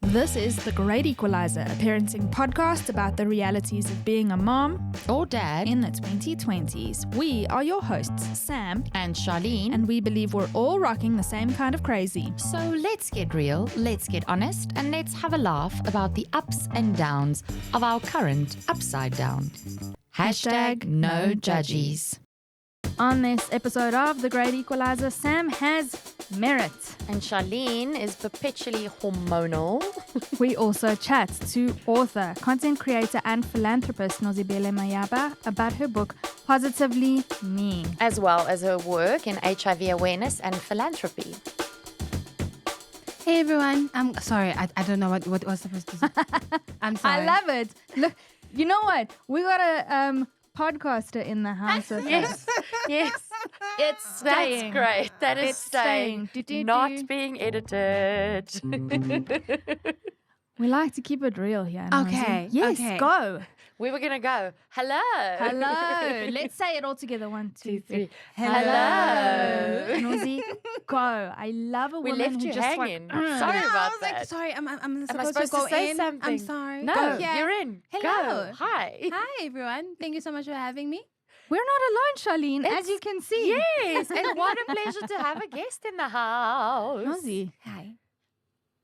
This is The Great Equalizer, a parenting podcast about the realities of being a mom or dad in the 2020s. We are your hosts, Sam and Charlene, and we believe we're all rocking the same kind of crazy. So let's get real, let's get honest, and let's have a laugh about the ups and downs of our current upside down. Hashtag no judgies. On this episode of The Great Equalizer, Sam has merit. And Charlene is perpetually hormonal. We also chat to author, content creator, and philanthropist Nozibele Mayaba about her book, Positively Me, as well as her work in HIV awareness and philanthropy. Hey everyone, I'm sorry, I don't know what was supposed to say. I'm sorry. I love it. Look, you know what? We got a podcaster in the house. Yes. It's staying. That's great. That is It's staying. staying. Not being edited. We like to keep it real here. Okay, Nozi. Yes, okay. go. We were going to go, hello. Hello. Let's say it all together. 1, 2, 3. Hello. Nozi, go. I love a We woman left who you just hanging. went, Sorry I about was that. like, sorry, I'm Am I supposed supposed to go to say in. something? I'm sorry. No, Go. Yeah. you're in. Hello. Go. Hi. Hi everyone. Thank you so much for having me. We're not alone, Charlene, as you can see. Yes, and what a pleasure to have a guest in the house. Nozi, Hi.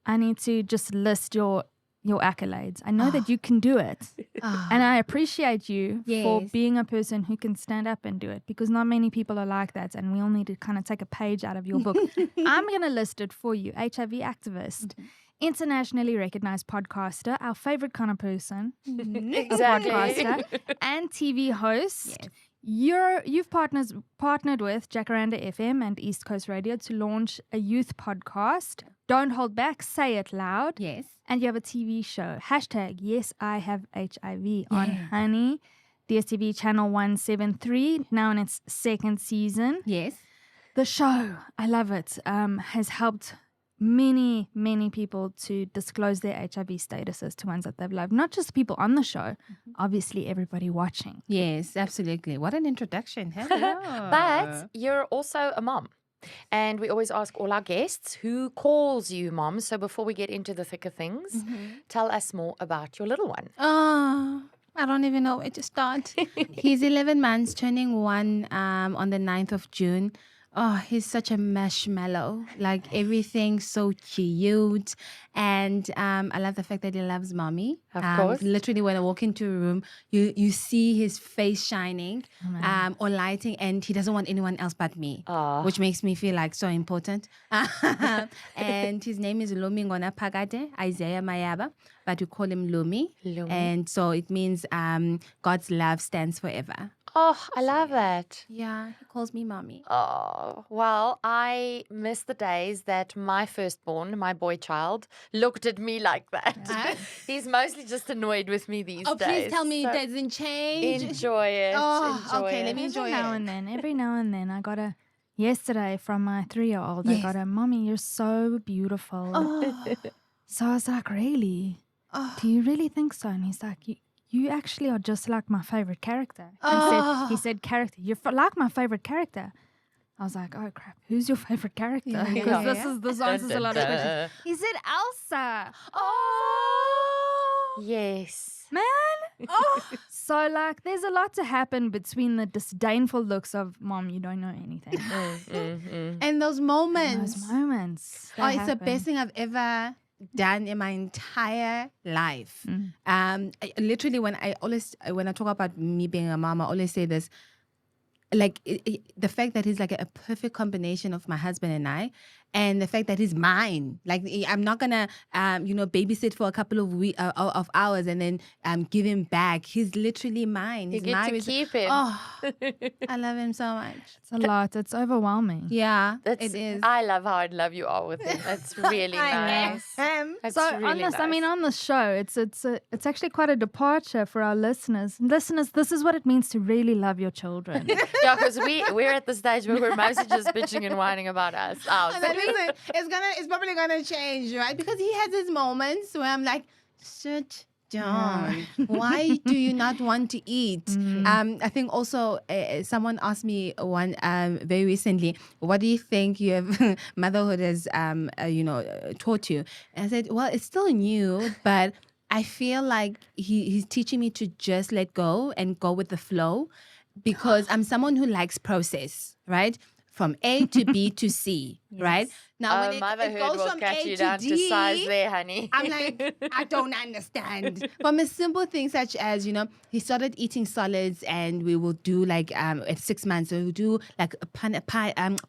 I need to just list your accolades. I know that you can do it. And I appreciate you for Yes. being a person who can stand up and do it, because not many people are like that, and we all need to kind of take a page out of your book. I'm going to list it for you. HIV activist, internationally recognized podcaster, our favorite kind of person, Exactly. podcaster, and TV host. Yes. You've partnered with Jacaranda FM and East Coast Radio to launch a youth podcast. Don't hold back, say it loud. Yes. And you have a TV show. Hashtag Yes, I Have HIV on Yeah. Honey. DSTV Channel 173, now in its second season. Yes. The show, I love it, has helped many, many people to disclose their HIV statuses to ones that they've loved. Not just people on the show, obviously everybody watching. Yes, absolutely. What an introduction. Hello. But you're also a mom. And we always ask all our guests, who calls you mom? So before we get into the thicker things, tell us more about your little one. Oh, I don't even know where to start. He's 11 months, turning 1 on the 9th of June. Oh, he's such a marshmallow. Like everything so cute. And I love the fact that he loves mommy. Of course. Literally, when I walk into a room, you see his face shining or lighting, and he doesn't want anyone else but me, which makes me feel like so important. And his name is Lumi Ngona Pagade, Isaiah Mayaba, but we call him Lumi. Lumi. And so it means God's love stands forever. Oh, I love that. Yeah, he calls me mommy. Oh, well, I miss the days that my firstborn, my boy child, looked at me like that. He's mostly just annoyed with me these days. Oh, please tell me So it doesn't change. Enjoy it. Oh, enjoy okay, it. let me enjoy Every now and then, I got yesterday from my 3-year-old, I got Mommy, you're so beautiful. Oh. So I was like, really? Do you really think so? And he's like, you actually are just like my favorite character. And he said, character, you're like my favorite character. I was like, oh crap, who's your favorite character? Because this answers a lot of questions. He said Elsa. Oh. Yes. Man. So like there's a lot to happen between the disdainful looks of mom, you don't know anything. And those moments. Those moments. Oh, it's the best thing I've ever done in my entire life. Literally, when I talk about me being a mom, I always say this. Like the fact that he's like a perfect combination of my husband and I, and the fact that he's mine. Like I'm not gonna, babysit for a couple of hours and then give him back. He's literally mine. You He's get to keep him. Oh, I love him so much. It's a lot. It's overwhelming. Yeah, it is. I love how in love you are with him. That's really nice. That's So really on this, nice. on the show, it's actually quite a departure for our listeners. Listeners, this is what it means to really love your children. Yeah, because we're at the stage where we're mostly just bitching and whining about us. But listen, it's probably gonna change, right? Because he has his moments where I'm like, shit, don't. Why do you not want to eat? I think also someone asked me one very recently, what do you think you have motherhood has taught you? And I said, well, it's still new, but I feel like he's teaching me to just let go and go with the flow, because I'm someone who likes process, right? From A to B to C, right? Now, when it motherhood goes will from cut A you to down D, to size there, honey. I'm like, I don't understand. From a simple thing such as, he started eating solids, and we will do like at 6 months, so we'll do like a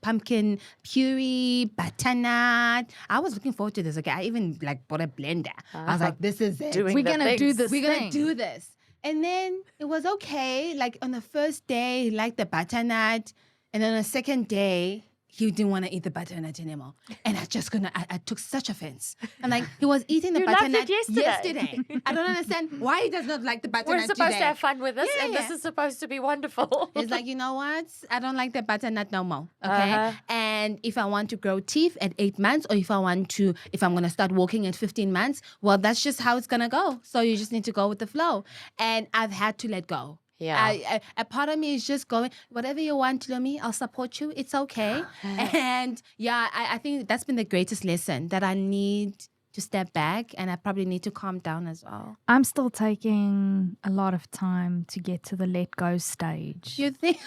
pumpkin puree, butternut. I was looking forward to this. Okay, I even like bought a blender. I was like, this is it. We're going to do this We're thing. going to do this. And then it was okay. Like on the first day, he liked the butternut. And then on the second day, he didn't want to eat the butternut anymore. And I took such offense. I'm like, he was eating the You loved butternut it yesterday. I don't understand why he does not like the butternut We're supposed today. to have fun with this, and Yeah. this is supposed to be wonderful. It's like, you know what? I don't like the butternut no more. Okay. And if I want to grow teeth at 8 months, or if I'm going to start walking at 15 months, well, that's just how it's going to go. So you just need to go with the flow. And I've had to let go. Yeah. A part of me is just going, whatever you want, Lomi, I'll support you. It's okay. And I think that's been the greatest lesson, that I need to step back, and I probably need to calm down as well. I'm still taking a lot of time to get to the let go stage. You think?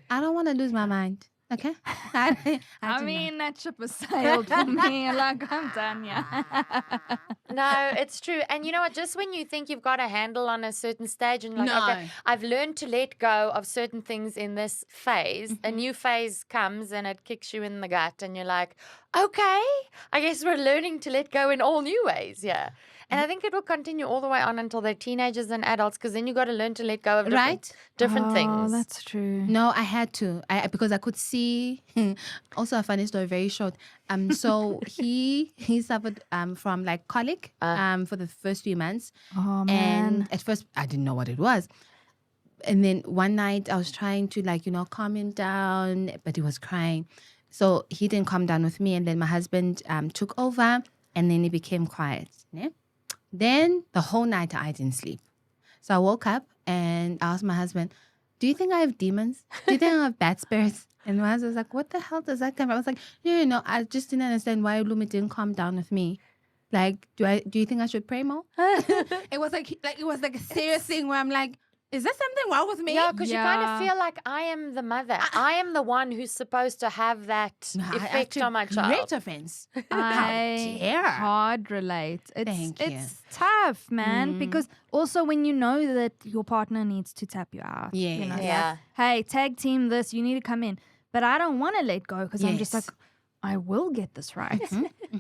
I don't want to lose my mind. Okay? I mean, that ship has sailed for me. Like, I'm done, yeah. No, it's true. And you know what? Just when you think you've got a handle on a certain stage, and you're like, No. okay, I've learned to let go of certain things in this phase, a new phase comes and it kicks you in the gut, and you're like, okay, I guess we're learning to let go in all new ways. Yeah. And I think it will continue all the way on until they're teenagers and adults, because then you got to learn to let go of different things. Oh, that's true. No, I had to. Because I could see. Also, a funny story, very short. So he suffered from like colic for the first few months. Oh, man. And at first, I didn't know what it was. And then one night, I was trying to calm him down, but he was crying. So he didn't calm down with me. And then my husband took over, and then he became quiet. Yeah? Then the whole night I didn't sleep. So I woke up and I asked my husband, do you think I have demons? Do you think I have bad spirits? And my husband was like, what the hell does that come from? I was like, no, I just didn't understand why Lumi didn't calm down with me. Like, do you think I should pray more? It was like a serious thing where I'm like, is there something wrong with me? Yeah, because you kind of feel like I am the mother. I am the one who's supposed to have that effect on my child. Great offense. I dare. hard relate. Thank you. It's tough, man, because also when you know that your partner needs to tap you out. Yes. You know, like, Yeah. hey, tag team this, you need to come in. But I don't want to let go, because I'm just Yes. like, I will get this right.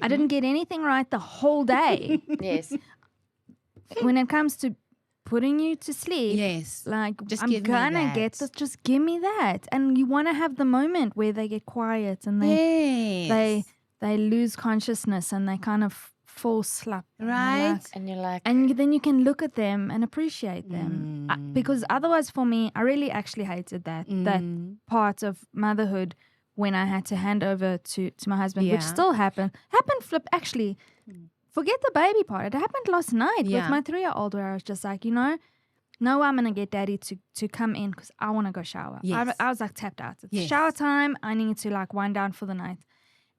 I didn't get anything right the whole day. Yes. When it comes to putting you to sleep, Yes. like, Just I'm give me gonna get that. this, just give me that. And you want to have the moment where they get quiet and Yes. they lose consciousness and they kind of fall asleep. Right. And you're like, And then you can look at them and appreciate them. Because otherwise, for me, I really actually hated that part of motherhood when I had to hand over to my husband, which Yeah. still happened. Actually, forget the baby part. It happened last night with Yeah. my 3-year-old, where I was just like, no, I'm going to get daddy to come in because I want to go shower. Yes. I was like tapped out. It's Yes. shower time. I need to like wind down for the night.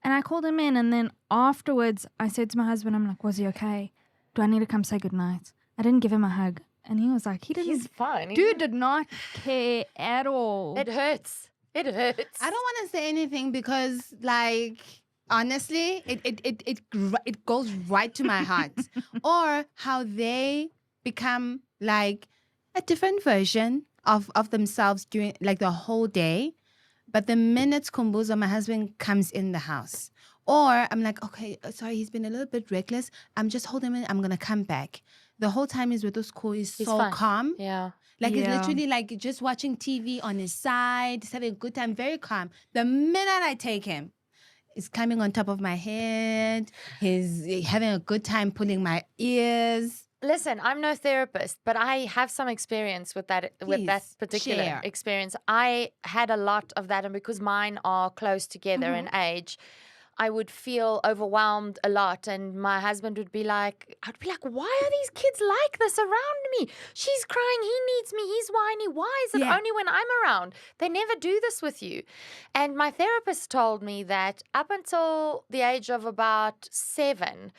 And I called him in, and then afterwards I said to my husband, I'm like, was he okay? Do I need to come say goodnight? I didn't give him a hug. And he was like, he's fine. Dude did not care at all. It hurts. It hurts. I don't want to say anything because, like, honestly, it goes right to my heart. Or how they become like a different version of themselves during like the whole day. But the minute Kumbuzo, my husband, comes in the house, or I'm like, okay, sorry, he's been a little bit reckless. I'm just holding him in. I'm going to come back. The whole time he's with us, cool. He's so fine. calm. Yeah. Like he's Yeah. literally like just watching TV on his side. He's having a good time, very calm. The minute I take him, he's climbing on top of my head. He's having a good time pulling my ears. Listen, I'm no therapist, but I have some experience with that Please, particular share. experience. I had a lot of that, and because mine are close together in age, I would feel overwhelmed a lot, and my husband would be like, I'd be like, why are these kids like this around me? She's crying, he needs me, he's whiny. Why is it only when I'm around? They never do this with you. And my therapist told me that up until the age of about 7,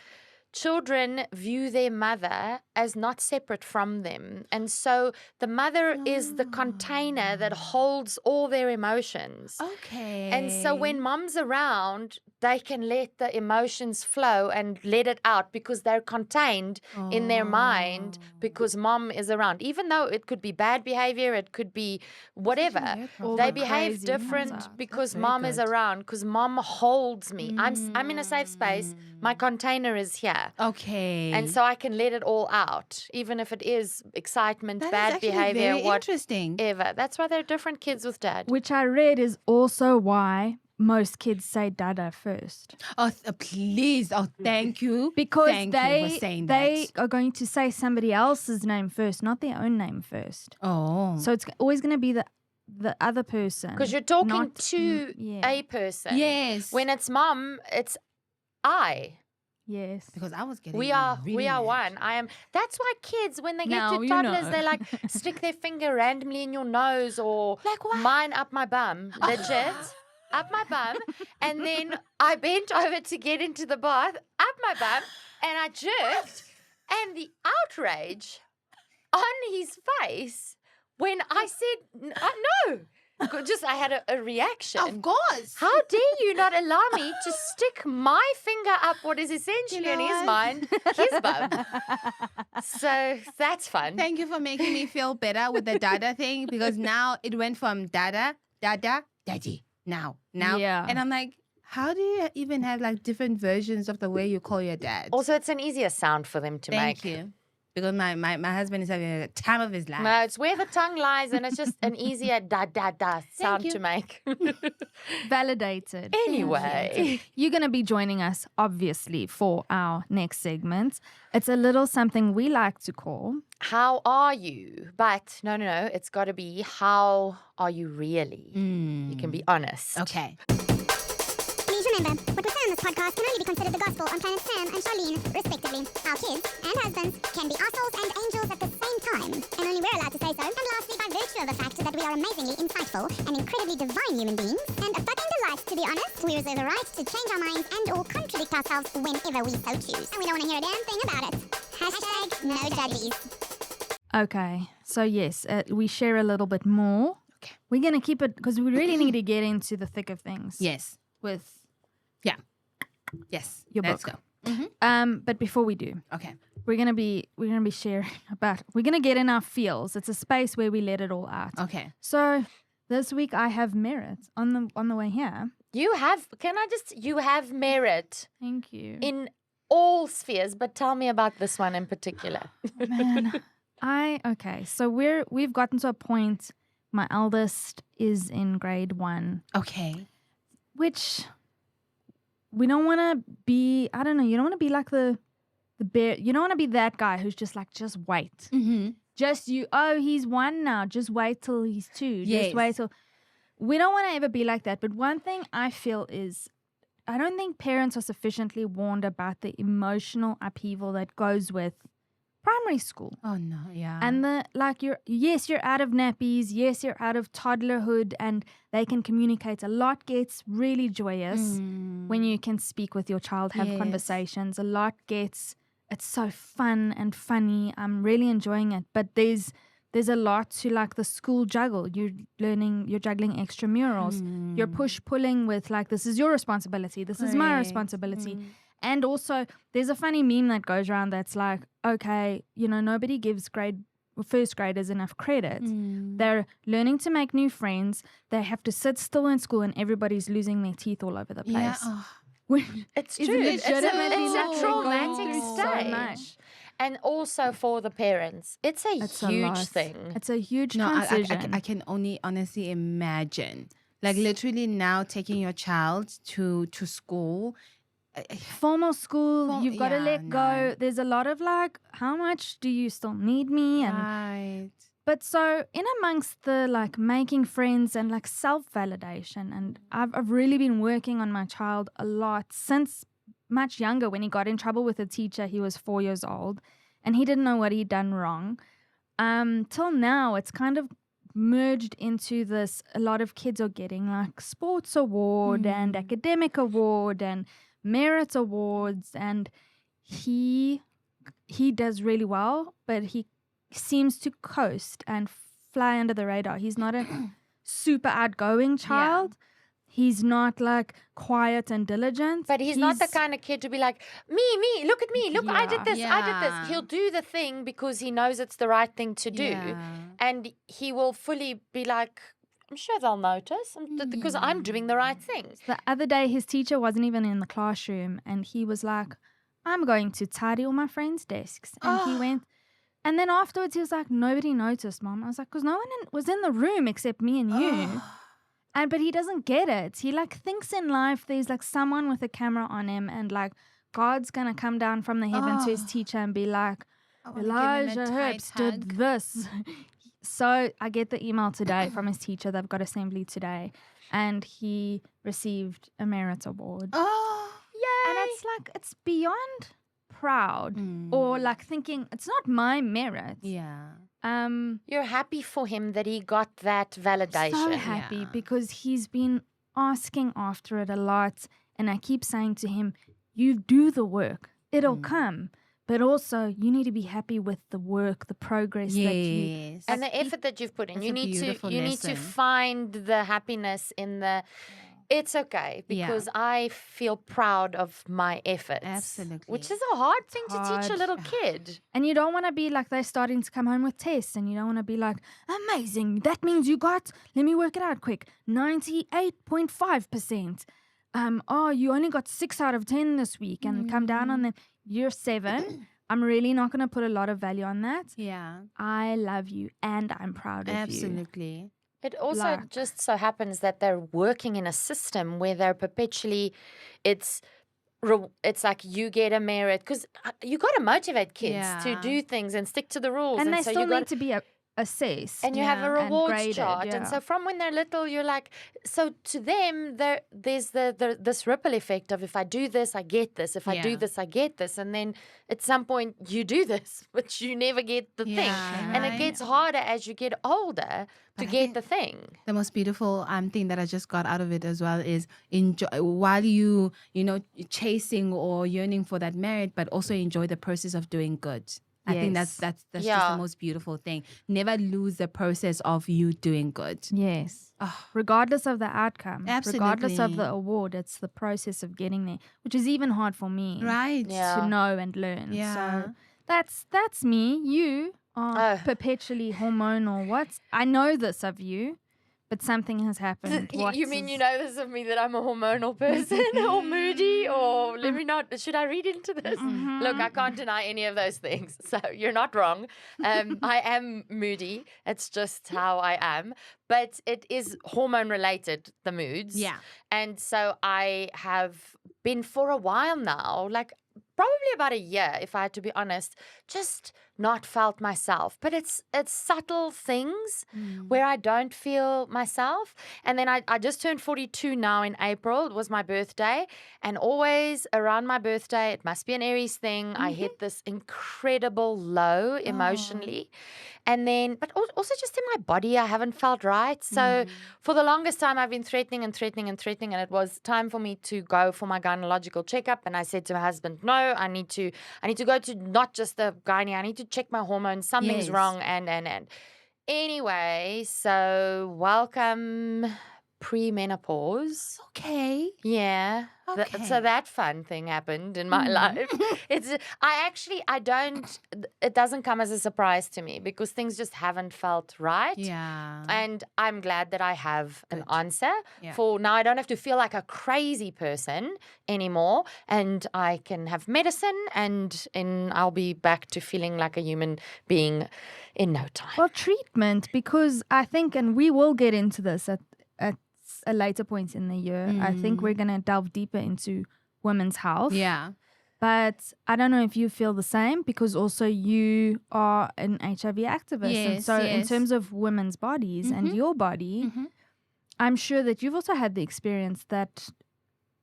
children view their mother as not separate from them. And so the mother is the container that holds all their emotions. Okay. And so when mom's around, they can let the emotions flow and let it out because they're contained in their mind because mom is around. Even though it could be bad behavior, it could be whatever. They behave different because mom is around, because mom holds me. I'm in a safe space. My container is here. Okay. And so I can let it all out, even if it is excitement, bad behavior, whatever. That's why they're different kids with dad. Which I read is also why most kids say dada first. Oh, please. Oh, thank you. Because thank you for saying they that. are going to say somebody else's name first, not their own name first. Oh. So it's always going to be the other person. Because you're talking to a person. Yes. When it's mom, it's I. Yes. Because I was getting We are mad. one. I am. That's why kids, when they get Now to you toddlers, know. they like stick their finger randomly in your nose or Like what? mine up my bum. Legit. Up my bum. And then I bent over to get into the bath, up my bum, and I jerked. And the outrage on his face when I said, no. I had a reaction. Of course. How dare you not allow me to stick my finger up what is essentially in his mind, his bum. So that's fun. Thank you for making me feel better with the dada thing, because now it went from dada, daddy, now. Yeah. And I'm like, how do you even have like different versions of the way you call your dad? Also, it's an easier sound for them to make. Thank you. Because my husband is having a time of his life. No, it's where the tongue lies, and it's just an easier da sound to make. Validated. Anyway. You're going to be joining us, obviously, for our next segment. It's a little something we like to call... How are you? But no, it's got to be, how are you really? You can be honest. Okay. Please remember, what we say on this podcast can only be considered the gospel on planet Sam and Charlene, respectively. Our kids and husbands can be assholes and angels at the same time, and only we're allowed to say so. And lastly, by virtue of the fact that we are amazingly insightful and incredibly divine human beings, and a fucking delight to be honest, we reserve the right to change our minds and or contradict ourselves whenever we so choose. And we don't want to hear a damn thing about it. Hashtag no judgies. Okay, so yes, we share a little bit more. Okay. We're going to keep it, because we really need to get into the thick of things. Yes. With Yes. your Let's book. go. But before we do, Okay. we're gonna be sharing about, we're gonna get in our feels. It's a space where we let it all out. Okay. So this week I have merit on the way here. You have merit Thank you. in all spheres, but tell me about this one in particular. Oh, man. Okay. So we've gotten to a point. My eldest is in grade 1, Okay. which we don't want to be. I don't know. You don't want to be like the bear. You don't want to be that guy who's just wait. Mm-hmm. Just you. Oh, he's 1 now. Just wait till he's 2. Yes. Just wait till. We don't want to ever be like that. But one thing I feel is, I don't think parents are sufficiently warned about the emotional upheaval that goes with primary school. Oh no, yeah. And you're out of nappies, yes, you're out of toddlerhood, and they can communicate. A lot gets really joyous when you can speak with your child, have conversations. A lot gets, it's so fun and funny. I'm really enjoying it. But there's a lot to the school juggle. You're juggling extramurals. You're push-pulling with this is your responsibility. This is my responsibility. And also, there's a funny meme that goes around that's like, okay, nobody gives first graders enough credit. They're learning to make new friends. They have to sit still in school, and everybody's losing their teeth all over the place. Yeah. Oh. It's It's true. legitimately It's a traumatic going through so stage. much. And also for the parents, it's a huge lot. thing. It's a huge No, transition. I can only honestly imagine. Literally now taking your child to school. Formal school, you've got to let go. no. There's a lot of how much do you still need me? And Right. But so in amongst the like making friends and like self-validation, and I've really been working on my child a lot since much younger. When he got in trouble with a teacher, he was 4 years old and he didn't know what he'd done wrong. Till now, it's kind of merged into this. A lot of kids are getting like sports award and academic award and merit awards, and he does really well, but he seems to coast and fly under the radar. He's not a super outgoing child. He's not like quiet and diligent. But he's not the kind of kid to be like, me, look at me, look, I did this, I did this. Yeah. He'll do the thing because he knows it's the right thing to do. And he will fully be like, I'm sure they'll notice because I'm doing the right thing. The other day, his teacher wasn't even in the classroom, and he was like, I'm going to tidy all my friends' desks. And he went, and then afterwards he was like, nobody noticed, Mom. I was like, because no one was in the room except me and you. But he doesn't get it. He like thinks in life there's like someone with a camera on him, and like God's going to come down from the heaven to his teacher and be like, Elijah Herbst did this. So I get the email today from his teacher. They've got assembly today, and he received a merit award. Oh, Yay! And it's like, it's beyond proud or like thinking it's not my merit. yeah. You're happy for him that he got that validation. So happy because he's been asking after it a lot, and I keep saying to him, you do the work, it'll come, but also you need to be happy with the work, the progress that you And the effort that you've put in. That's You a need beautiful to lesson. find the happiness in the it's okay because I feel proud of my efforts. Absolutely. Which is a hard thing to teach a hard. little kid. And you don't want to be like they're starting to come home with tests, and you don't want to be like, amazing, that means you got, let me work it out quick, 98.5%. Oh, you only got 6 out of 10 this week, and come down on them. You're 7. I'm really not going to put a lot of value on that. Yeah. I love you and I'm proud of you. Absolutely. It also Like- just so happens that they're working in a system where they're perpetually, it's like you get a merit because you got to motivate kids to Yeah. do things and stick to the rules. And they so still you need got to be assessed. and you have a and rewards graded, chart. yeah. And so from when they're little, you're like, so to them, there's this ripple effect of if I do this, I get this. If I do Yeah. this, I get this. And then at some point you do this, but you never get the thing. Yeah, And it right. gets harder as you get older to I get think- the thing. The most beautiful thing that I just got out of it as well is enjoy while you chasing or yearning for that merit, but also enjoy the process of doing good. I think that's Yes. just the Yeah. most beautiful thing. Never lose the process of you doing good. Yes. Oh, Regardless of the outcome, regardless of the Absolutely. award, it's the process of getting there, which is even hard for me right. Yeah. to know and learn. Yeah. So that's me. You are Oh. perpetually hormonal. I know this of you, but something has happened. You mean you know this of me that I'm a hormonal person or moody or let me not, should I read into this? Look, I can't deny any of those things. So you're not wrong. I am moody. It's just how I am. But it is hormone related, the moods. Yeah. And so I have been for a while now, like probably about a year, if I had to be honest, just not felt myself. But it's subtle things where I don't feel myself. And then I just turned 42 now in April. It was my birthday. And always around my birthday, it must be an Aries thing, I hit this incredible low emotionally. And then, but also just in my body, I haven't felt right. So for the longest time, I've been threatening. And it was time for me to go for my gynecological checkup. And I said to my husband, no, I need to go to not just the gynae. I need to check my hormones. Something's Yes. wrong. And anyway, so welcome premenopause. Okay. Yeah. Okay. So that fun thing happened in my life. It doesn't come as a surprise to me because things just haven't felt right. Yeah. And I'm glad that I have an answer Yeah. for now. I don't have to feel like a crazy person anymore. And I can have medicine and I'll be back to feeling like a human being in no time. Well, treatment, because I think, and we will get into this at a later point in the year, I think we're going to delve deeper into women's health. yeah. But I don't know if you feel the same, because also you are an HIV activist. And Yes, so in yes. terms of women's bodies and your body, I'm sure that you've also had the experience that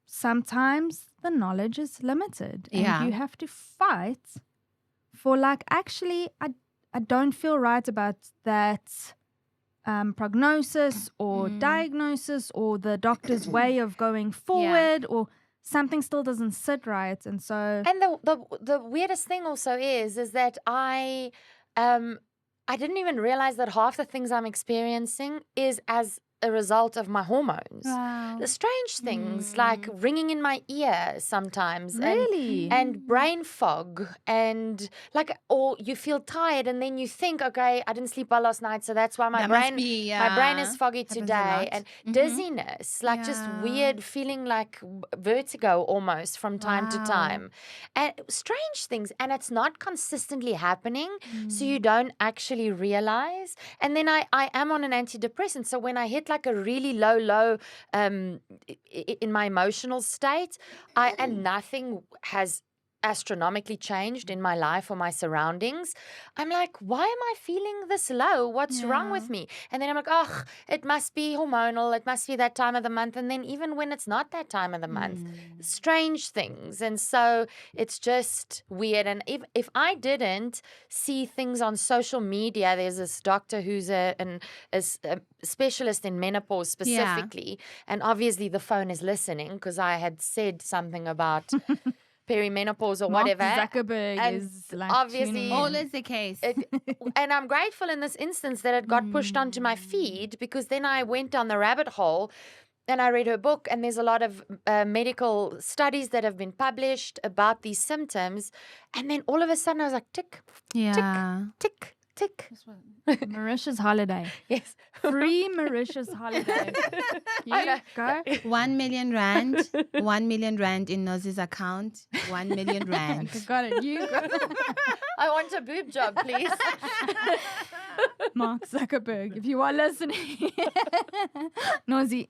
sometimes the knowledge is limited. And Yeah. you have to fight for like, actually, I don't feel right about that prognosis or diagnosis or the doctor's way of going forward, or something still doesn't sit right. And so And the weirdest thing also is that I didn't even realize that half the things I'm experiencing is as a result of my hormones. Wow. The strange things like ringing in my ear sometimes. Really? And brain fog, and like, or you feel tired and then you think, okay, I didn't sleep well last night, so that's why my That must brain be, my brain is foggy happens a today. lot. And dizziness, like just Yeah. weird feeling like vertigo almost from time to Wow. time. And strange things, and it's not consistently happening, so you don't actually realize. And then I am on an antidepressant, so when I hit like a really low in my emotional state, and nothing has astronomically changed in my life or my surroundings, I'm like, why am I feeling this low? What's wrong with me? And then I'm like, oh, it must be hormonal. It must be that time of the month. And then even when it's not that time of the month, strange things. And so it's just weird. And if I didn't see things on social media, there's this doctor who's a specialist in menopause specifically. And obviously the phone is listening because I had said something about perimenopause or Mark whatever. Zuckerberg And is like obviously tuning in. Always the case. And I'm grateful in this instance that it got pushed onto my feed, because then I went down the rabbit hole and I read her book, and there's a lot of medical studies that have been published about these symptoms. And then all of a sudden I was like, tick, Yeah. tick, tick. Mauritius holiday. Yes. Free Mauritius holiday. You go. 1 million rand. 1 million rand in Nozi's account. 1 million rand. Got it. You go. I want a boob job, please. Mark Zuckerberg, if you are listening. Nozi,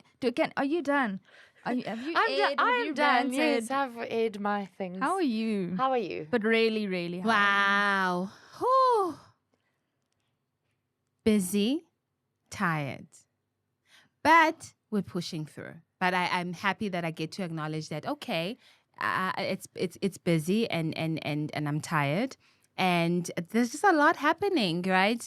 are you done? Have you aired? Have I'm you done. ranted? Yes, I've aired my things. How are you? How are you? But really, really. how are Wow. Whew. Busy, tired. But we're pushing through. But I'm happy that I get to acknowledge that, okay, it's busy and I'm tired. And there's just a lot happening, right?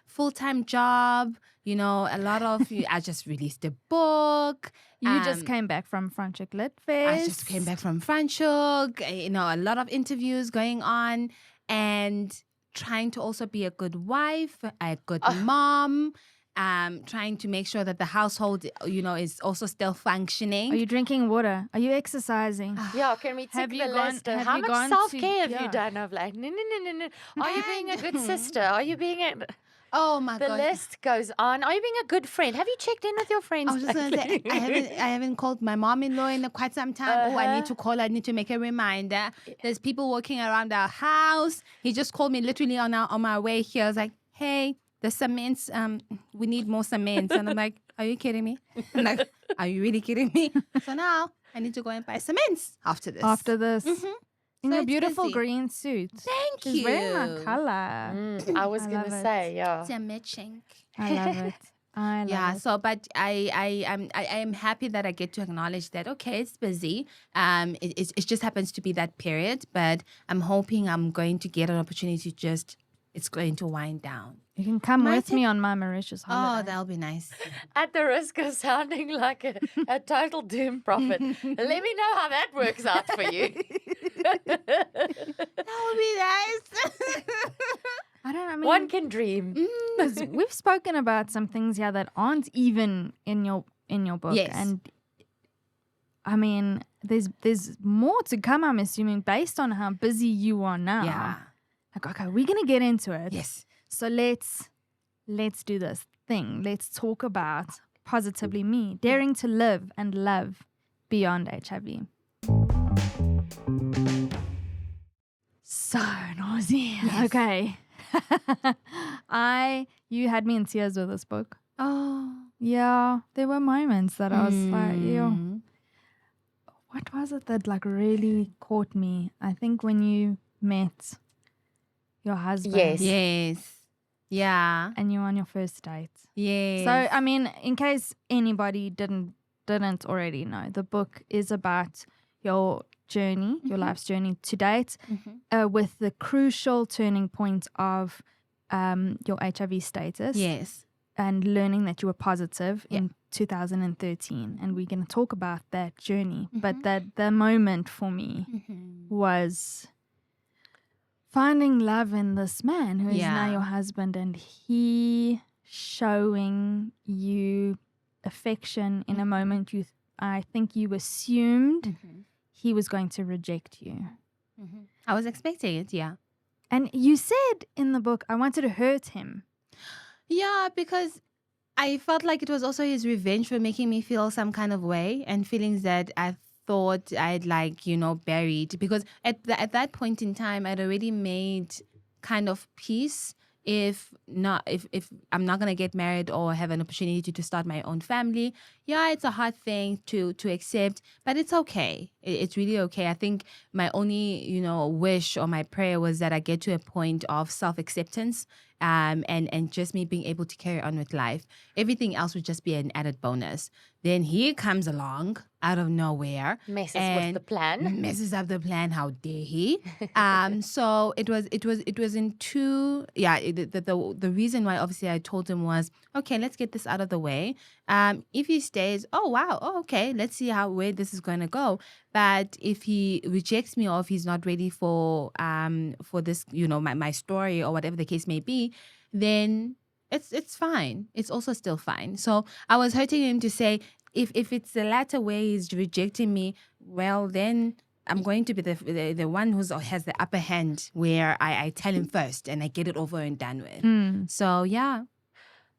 Full-time job, a lot of, I just released a book. You just came back from Franschhoek Lit Fest. I just came back from Franschhoek, a lot of interviews going on, and trying to also be a good wife, a good mom, trying to make sure that the household, is also still functioning. Are you drinking water? Are you exercising? Yeah, can we Have take you the gone- list of have how you much gone self-care have to- you yeah. done? Of like, no. Are you being a good sister? Are you being Oh my the God. list goes on. Are you being a good friend? Have you checked in with your friends? I was just gonna say, I haven't called my mom-in-law in quite some time. Oh, I need to call. I need to make a reminder. There's people walking around our house. He just called me literally on my way here. I was like, hey, the cements. We need more cements. And I'm like, are you kidding me? I'm like, are you really kidding me? So now I need to go and buy cements after this. After this. In So your it's beautiful busy. green suit. Thank She's you. wearing my color. I was I gonna love it. say, yeah. It's a matching. I love it. I love Yeah, it. so but I am happy that I get to acknowledge that, okay, it's busy. It just happens to be that period, but I'm hoping I'm going to get an opportunity to it's going to wind down. You can come Might with me on my Mauritius Oh, holiday. that'll be nice. At the risk of sounding like a total doom prophet, let me know how that works out for you. That would be nice. I mean, One can dream. 'cause we've spoken about some things here that aren't even in your book. Yes. And I mean, there's more to come, I'm assuming, based on how busy you are now. Yeah. Like, okay, we're gonna get into it. Yes. So let's do this thing. Let's talk about Positively Me, daring to live and love beyond HIV. So Nozi, okay. You had me in tears with this book. Oh. Yeah, there were moments that I was like, ew. what was it that like really caught me? I think when you met your husband. Yes. Yes. Yeah. And you were on your first date. Yes. So, I mean, in case anybody didn't already know, the book is about your journey, your life's journey to date, with the crucial turning point of your HIV status. Yes. And learning that you were positive in 2013. And we're going to talk about that journey. But that the moment for me was finding love in this man who is now your husband, and he showing you affection in a moment I think you assumed he was going to reject you. I was expecting it, yeah. And you said in the book, I wanted to hurt him. Yeah, because I felt like it was also his revenge for making me feel some kind of way and feelings that I thought I'd buried. Because at that point in time, I'd already made kind of peace. If I'm not gonna get married or have an opportunity to start my own family, it's a hard thing to accept, but it's okay. It's really okay. I think my only wish or my prayer was that I get to a point of self-acceptance, and just me being able to carry on with life. Everything else would just be an added bonus. Then he comes along out of nowhere, messes up the plan. How dare he? So it was in two. Yeah, the reason why obviously I told him was, okay, let's get this out of the way. If he stays, oh wow, okay, let's see where this is going to go. But if he rejects me or if he's not ready for this, my story or whatever the case may be, then it's fine. It's also still fine. So I was hurting him to say, if it's the latter way he's rejecting me, well then I'm going to be the one who has the upper hand, where I tell him first and I get it over and done with. So yeah.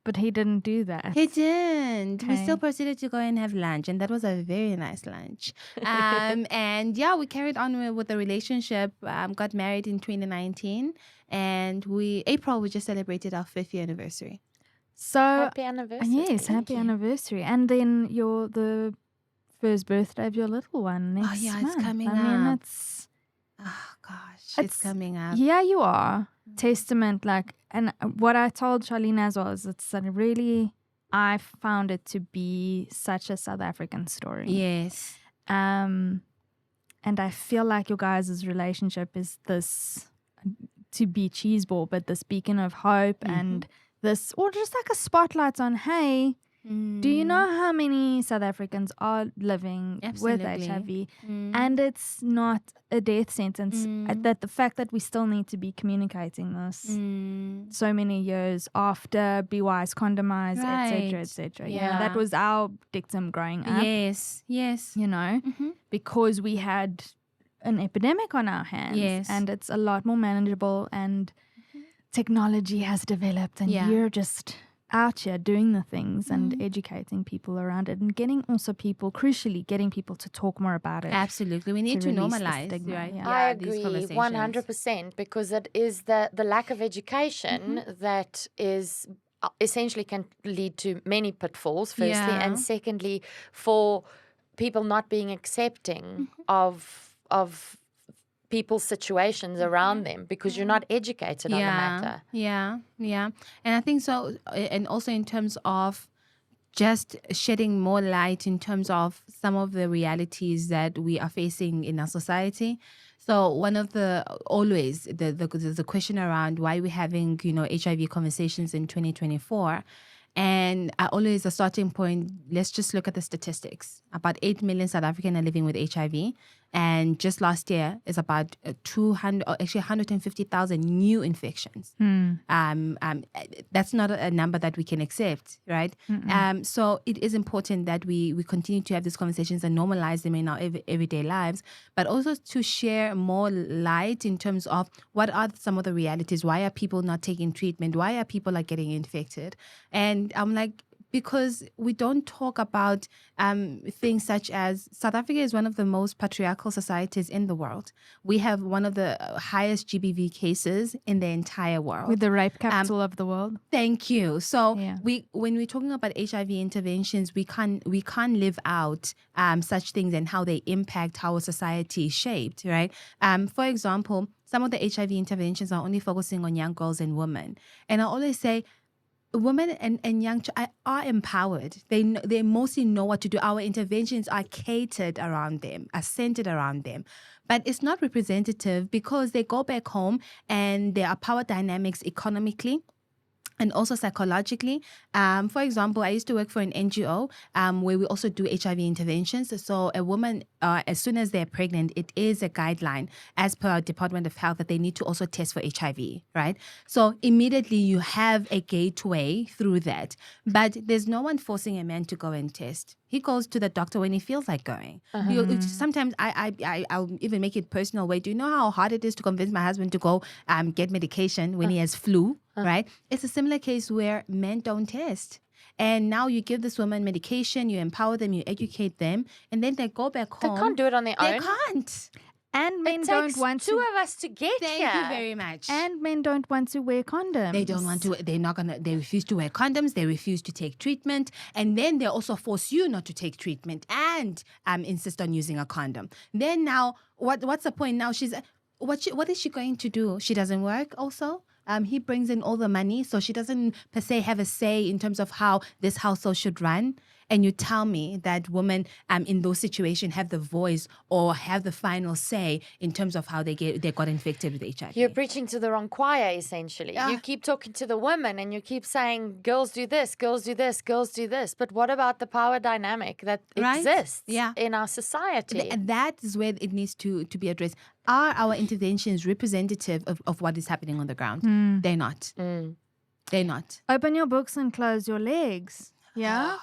But he didn't do that. He didn't. Okay. We still proceeded to go and have lunch, and that was a very nice lunch. And yeah, we carried on with the relationship. Got married in 2019, and April we just celebrated our 5th year anniversary. So happy anniversary! Yes, happy anniversary. And then the first birthday of your little one next month. It's coming up. I mean, it's it's coming up. Yeah, you are. Testament, and what I told Charlene as well is it's I found it to be such a South African story. Yes. And I feel like your guys' relationship is this, to be cheeseball, but this beacon of hope and this, or just like a spotlight on, hey, do you know how many South Africans are living with HIV? And it's not a death sentence. That the fact that we still need to be communicating this so many years after Be Wise, Condomize, etc., etc. Yeah, that was our dictum growing up. Yes. Because we had an epidemic on our hands, and it's a lot more manageable, and technology has developed, and you're just out here doing the things and educating people around it, and getting people to talk more about it. Absolutely. We need to normalize, right? Yeah. I agree 100%, because it is the lack of education that is essentially can lead to many pitfalls, firstly, and secondly, for people not being accepting of people's situations around them, because you're not educated on the matter. Yeah. And I think so, and also in terms of just shedding more light in terms of some of the realities that we are facing in our society. So one of the question around why we're having, HIV conversations in 2024. And a starting point, let's just look at the statistics. About 8 million South Africans are living with HIV. And just last year is about 150,000 new infections. That's not a number that we can accept, right? So it is important that we continue to have these conversations and normalize them in our everyday lives, but also to share more light in terms of what are some of the realities. Why are people not taking treatment? Why are people getting infected? And I'm because we don't talk about things such as South Africa is one of the most patriarchal societies in the world. We have one of the highest GBV cases in the entire world. With the rape capital of the world. Thank you. So Yeah. when we're talking about HIV interventions, we can't live out such things and how they impact how a society is shaped, right? For example, some of the HIV interventions are only focusing on young girls and women. And I always say, women and young are empowered. They mostly know what to do. Our interventions are catered around them, are centered around them. But it's not representative because they go back home and there are power dynamics economically and also psychologically. For example, I used to work for an NGO where we also do HIV interventions. So a woman, as soon as they're pregnant, it is a guideline as per our Department of Health that they need to also test for HIV, right? So immediately you have a gateway through that. But there's no one forcing a man to go and test. He goes to the doctor when he feels like going. Sometimes I'll even make it personal. Do you know how hard it is to convince my husband to go get medication when he has flu, right? It's a similar case where men don't test. And now you give this woman medication, you empower them, you educate them, and then they go back home. They can't do it on their own. They can't. And men It don't takes want two to. of us to get Thank here. you very much. And men don't want to wear condoms. They don't want to, they refuse to wear condoms, they refuse to take treatment, and then they also force you not to take treatment and insist on using a condom. Then now, what's the point now? What is she going to do? She doesn't work also? He brings in all the money, so she doesn't per se have a say in terms of how this household should run. And you tell me that women in those situations have the voice or have the final say in terms of how they got infected with HIV. You're preaching to the wrong choir, essentially. Yeah. You keep talking to the women and you keep saying, girls do this, girls do this, girls do this. But what about the power dynamic that Right? exists Yeah. in our society? And that is where it needs to be addressed. Are our interventions representative of what is happening on the ground? They're not. They're not. Open your books and close your legs. Yeah?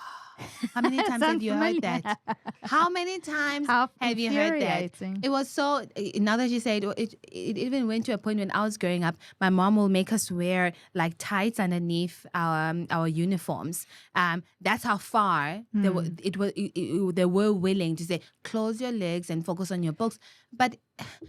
How many times have Sounds you heard familiar. that? How many times How have you heard that? infuriating. It was so, now that you say it even went to a point when I was growing up, my mom will make us wear like tights underneath our uniforms. That's how far they were willing to say, close your legs and focus on your books. But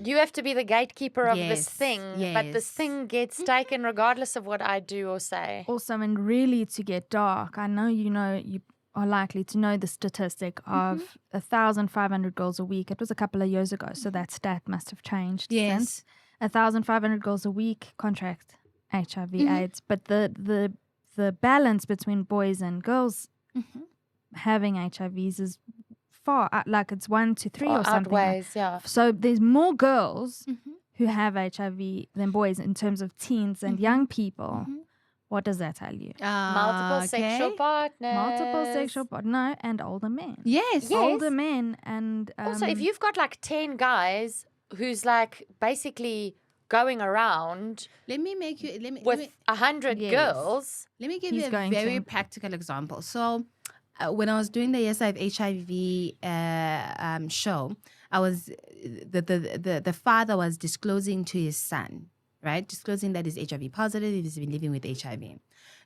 You have to be the gatekeeper of this Yes, thing, but this yes. thing gets taken regardless of what I do or say. Also, and really to get dark, I know you are likely to know the statistic of 1,500 girls a week. It was a couple of years ago, so that stat must have changed Yes. since. 1,500 girls a week contract HIV/AIDS, but the balance between boys and girls having HIVs is far, like it's 1 to 3 or something. Outweighs, yeah. So there's more girls who have HIV than boys in terms of teens and young people. What does that tell you? Multiple sexual partners. Multiple sexual no, and older men. yes. Yes. Older men and Also, if you've got like 10 guys who's like basically going around Let me make you, let me, with 100 Yes. girls, Let me give He's you a going very to. practical example. So, when I was doing the Yes I Have HIV show, I was the father was disclosing to his son, right? Disclosing that he's HIV positive, he's been living with HIV.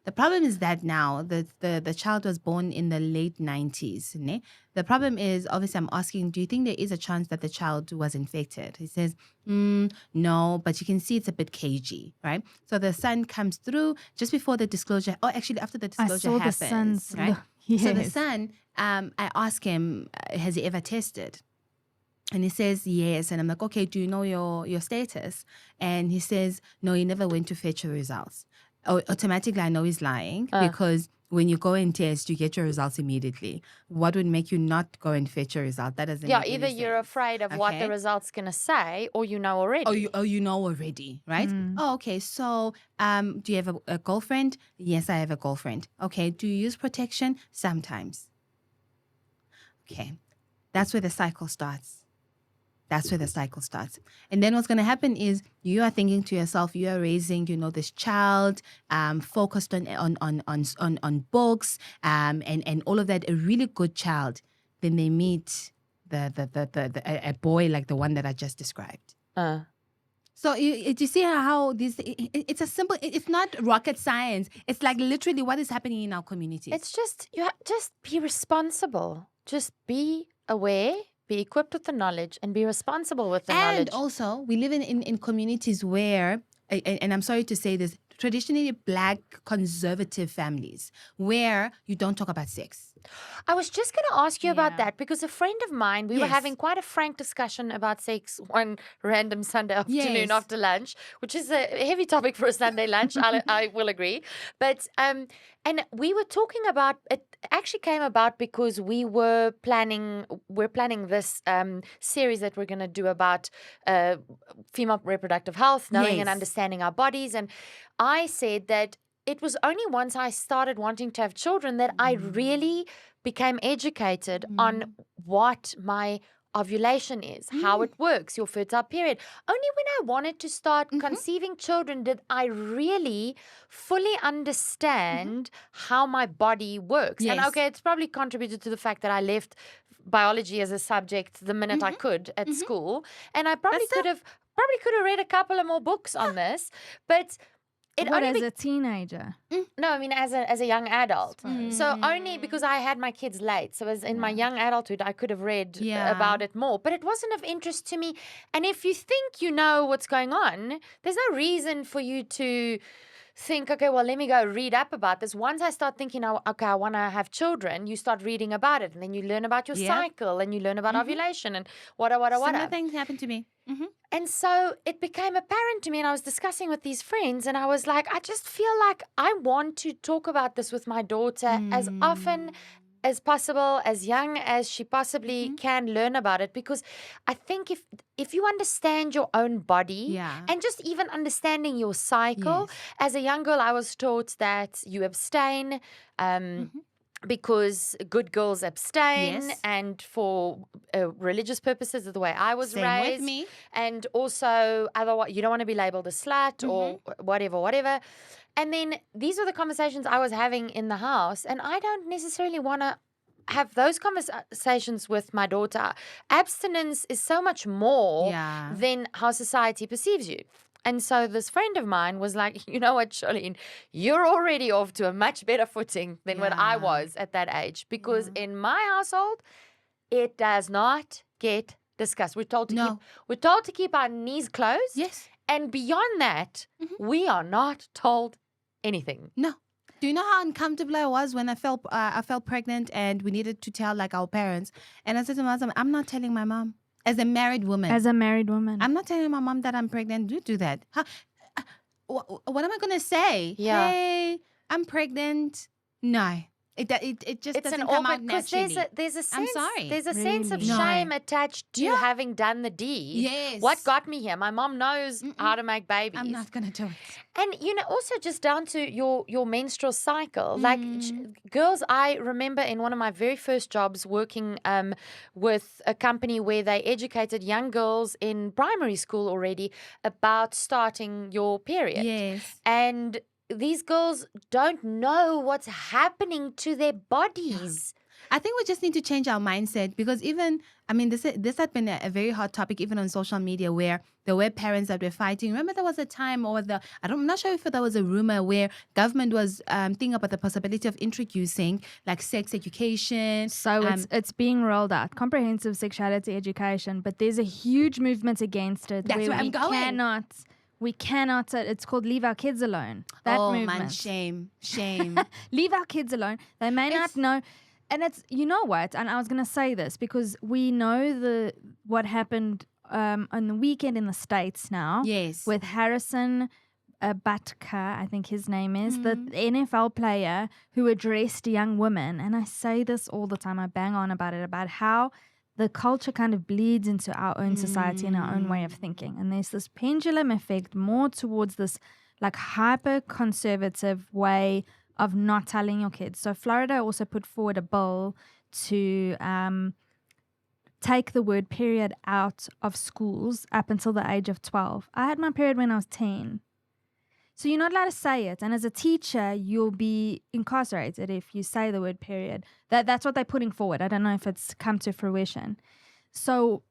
The problem is that now the child was born in the late 90s. Ne? The problem is, obviously, I'm asking, do you think there is a chance that the child was infected? He says, no, but you can see it's a bit cagey, right? So the son comes through just before the disclosure, or actually after the I disclosure saw happens, the son's right? look. Yes. So the son, I ask him, has he ever tested? And he says, yes. And I'm like, okay, do you know your status? And he says, no, he never went to fetch your results. Automatically, I know he's lying because when you go and test, you get your results immediately. What would make you not go and fetch your result? That doesn't yeah, make either any you're sense. afraid of what the Okay. result's going to say or you know already. You know already, right? Oh, okay. So, do you have a girlfriend? Yes, I have a girlfriend. Okay. Do you use protection? Sometimes. Okay. That's where the cycle starts. That's where the cycle starts. And then what's going to happen is you are thinking to yourself, you are raising, this child, focused on books, and all of that, a really good child. Then they meet a boy like the one that I just described. So you see how it's a simple, it's not rocket science. It's like literally what is happening in our communities. It's just, just be responsible. Just be aware, be equipped with the knowledge, and be responsible with the knowledge. And also, we live in communities where, and I'm sorry to say this, traditionally Black conservative families where you don't talk about sex. I was just going to ask you about that because a friend of mine, we were Yes. having quite a frank discussion about sex one random Sunday afternoon Yes. after lunch, which is a heavy topic for a Sunday lunch. I will agree. But, and we were talking about, it actually came about because we're planning this series that we're going to do about female reproductive health, knowing and Yes. understanding our bodies. And I said that it was only once I started wanting to have children that I really became educated on what my ovulation is, how it works, your fertile period. Only when I wanted to start conceiving children did I really fully understand how my body works. And Yes. okay, it's probably contributed to the fact that I left biology as a subject the minute I could at school. And I probably could have read a couple of more books on this, but it What, only as a teenager? no, I mean as a young adult. So only because I had my kids late. So as in my young adulthood, I could have read Yeah. about it more. But it wasn't of interest to me. And if you think you know what's going on, there's no reason for you to think, okay, well, let me go read up about this. Once I start thinking, oh, okay, I want to have children, you start reading about it. And then you learn about your Yep. cycle and you learn about ovulation and what. Similar things happened to me. And so it became apparent to me, and I was discussing with these friends, and I was like, I just feel like I want to talk about this with my daughter as often as possible, as young as she possibly can learn about it. Because I think if you understand your own body Yeah. and just even understanding your cycle, as a young girl, I was taught that you abstain. Because good girls abstain, Yes. and for religious purposes, the way I was Same raised, with me. and also otherwise you don't want to be labeled a slut or whatever. And then these are the conversations I was having in the house, and I don't necessarily want to have those conversations with my daughter. Abstinence is so much more Yeah. than how society perceives you. And so this friend of mine was like, you know what, Charlene, you're already off to a much better footing than what I Yeah. was at that age. Because in my household, it does not get discussed. We're told to keep our knees closed. Yes. And beyond that, we are not told anything. No. Do you know how uncomfortable I was when I felt pregnant and we needed to tell like our parents? And I said to my husband, I'm not telling my mom. As a married woman. As a married woman. I'm not telling my mom that I'm pregnant. Do that. What am I going to say? Yeah. Hey, I'm pregnant. No. It just It's doesn't an come awkward out naturally. there's a sense, sorry. There's a sense of Really? No. shame attached to Yeah. having done the deed. Yes. What got me here? My mom knows how to make babies. I'm not going to do it. And also just down to your menstrual cycle. Like girls, I remember in one of my very first jobs working with a company where they educated young girls in primary school already about starting your period. Yes. And these girls don't know what's happening to their bodies. I think we just need to change our mindset because this had been a very hot topic even on social media where there were parents that were fighting. Remember there was a time I'm not sure if there was a rumor where government was thinking about the possibility of introducing like sex education. So it's being rolled out, comprehensive sexuality education, but there's a huge movement against it. That's where I'm going. We cannot, it's called Leave Our Kids Alone. That movement. Man, shame. Leave our kids alone. They may not know. And it's, you know what? And I was going to say this because we know what happened on the weekend in the States now. Yes. With Harrison Butker, I think his name is, the NFL player who addressed young women. And I say this all the time. I bang on about it, about how the culture kind of bleeds into our own society and our own way of thinking. And there's this pendulum effect more towards this like hyper conservative way of not telling your kids. So Florida also put forward a bill to take the word period out of schools up until the age of 12. I had my period when I was 10. So you're not allowed to say it. And as a teacher, you'll be incarcerated if you say the word period. That's what they're putting forward. I don't know if it's come to fruition. So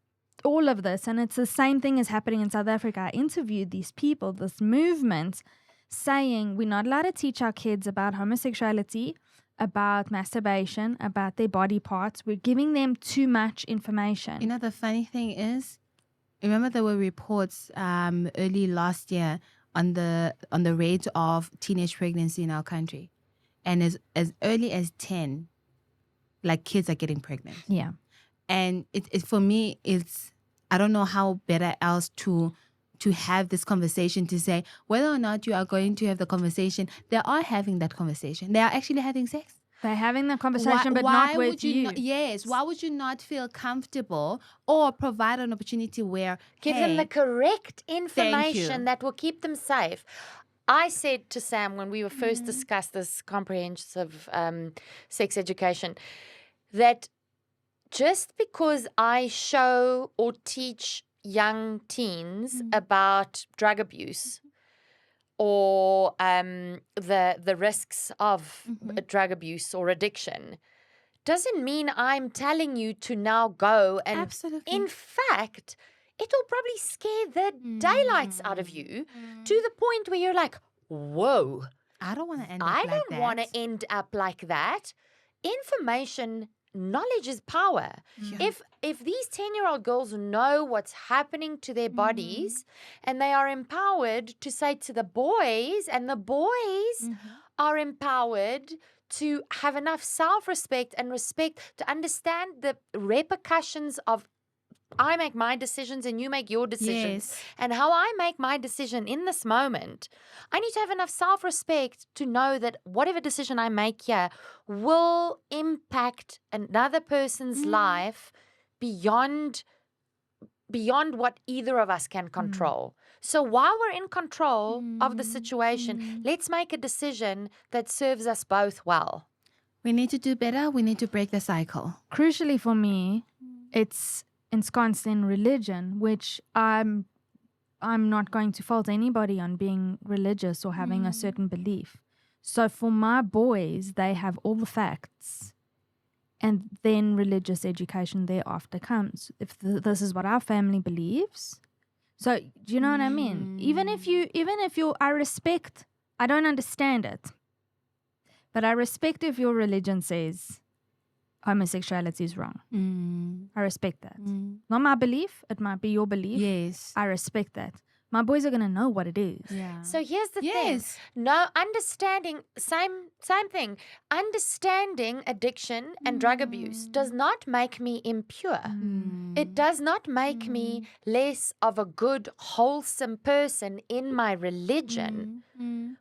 all of this, and it's the same thing as happening in South Africa. I interviewed these people, this movement, saying we're not allowed to teach our kids about homosexuality, about masturbation, about their body parts. We're giving them too much information. You know, the funny thing is, remember there were reports early last year on the rate of teenage pregnancy in our country, and as early as 10, like, kids are getting pregnant. Yeah. And it for me, it's, I don't know how better else to have this conversation, to say whether or not you are going to have the conversation. They are having that conversation. They are actually having sex. They're having the conversation, but not with you. Yes. Why would you not feel comfortable or provide an opportunity where Give them the correct information that will keep them safe. I said to Sam when we were first discussed this comprehensive sex education that just because I show or teach young teens about drug abuse or the risks of drug abuse or addiction doesn't mean I'm telling you to now go and Absolutely. in fact, it'll probably scare the daylights out of you to the point where you're like, whoa, I don't want to end up I like don't that. want to end up like that. Information, knowledge is power. If these 10-year-old girls know what's happening to their bodies and they are empowered to say to the boys, and the boys are empowered to have enough self-respect and respect to understand the repercussions of I make my decisions and you make your decisions. Yes. And how I make my decision in this moment, I need to have enough self-respect to know that whatever decision I make here will impact another person's life beyond what either of us can control. So while we're in control of the situation, let's make a decision that serves us both well. We need to do better. We need to break the cycle. Crucially for me, it's ensconced in religion, which I'm not going to fault anybody on being religious or having a certain belief. So for my boys, they have all the facts, and then religious education thereafter comes. If this is what our family believes. So do you know what I mean? Even if I respect, I don't understand it, but I respect if your religion says homosexuality is wrong. I respect that. Not my belief. It might be your belief. Yes. I respect that. My boys are going to know what it is. Yeah. So here's the Yes. thing. No, understanding, same thing. Understanding addiction and drug abuse does not make me impure. It does not make me less of a good, wholesome person in my religion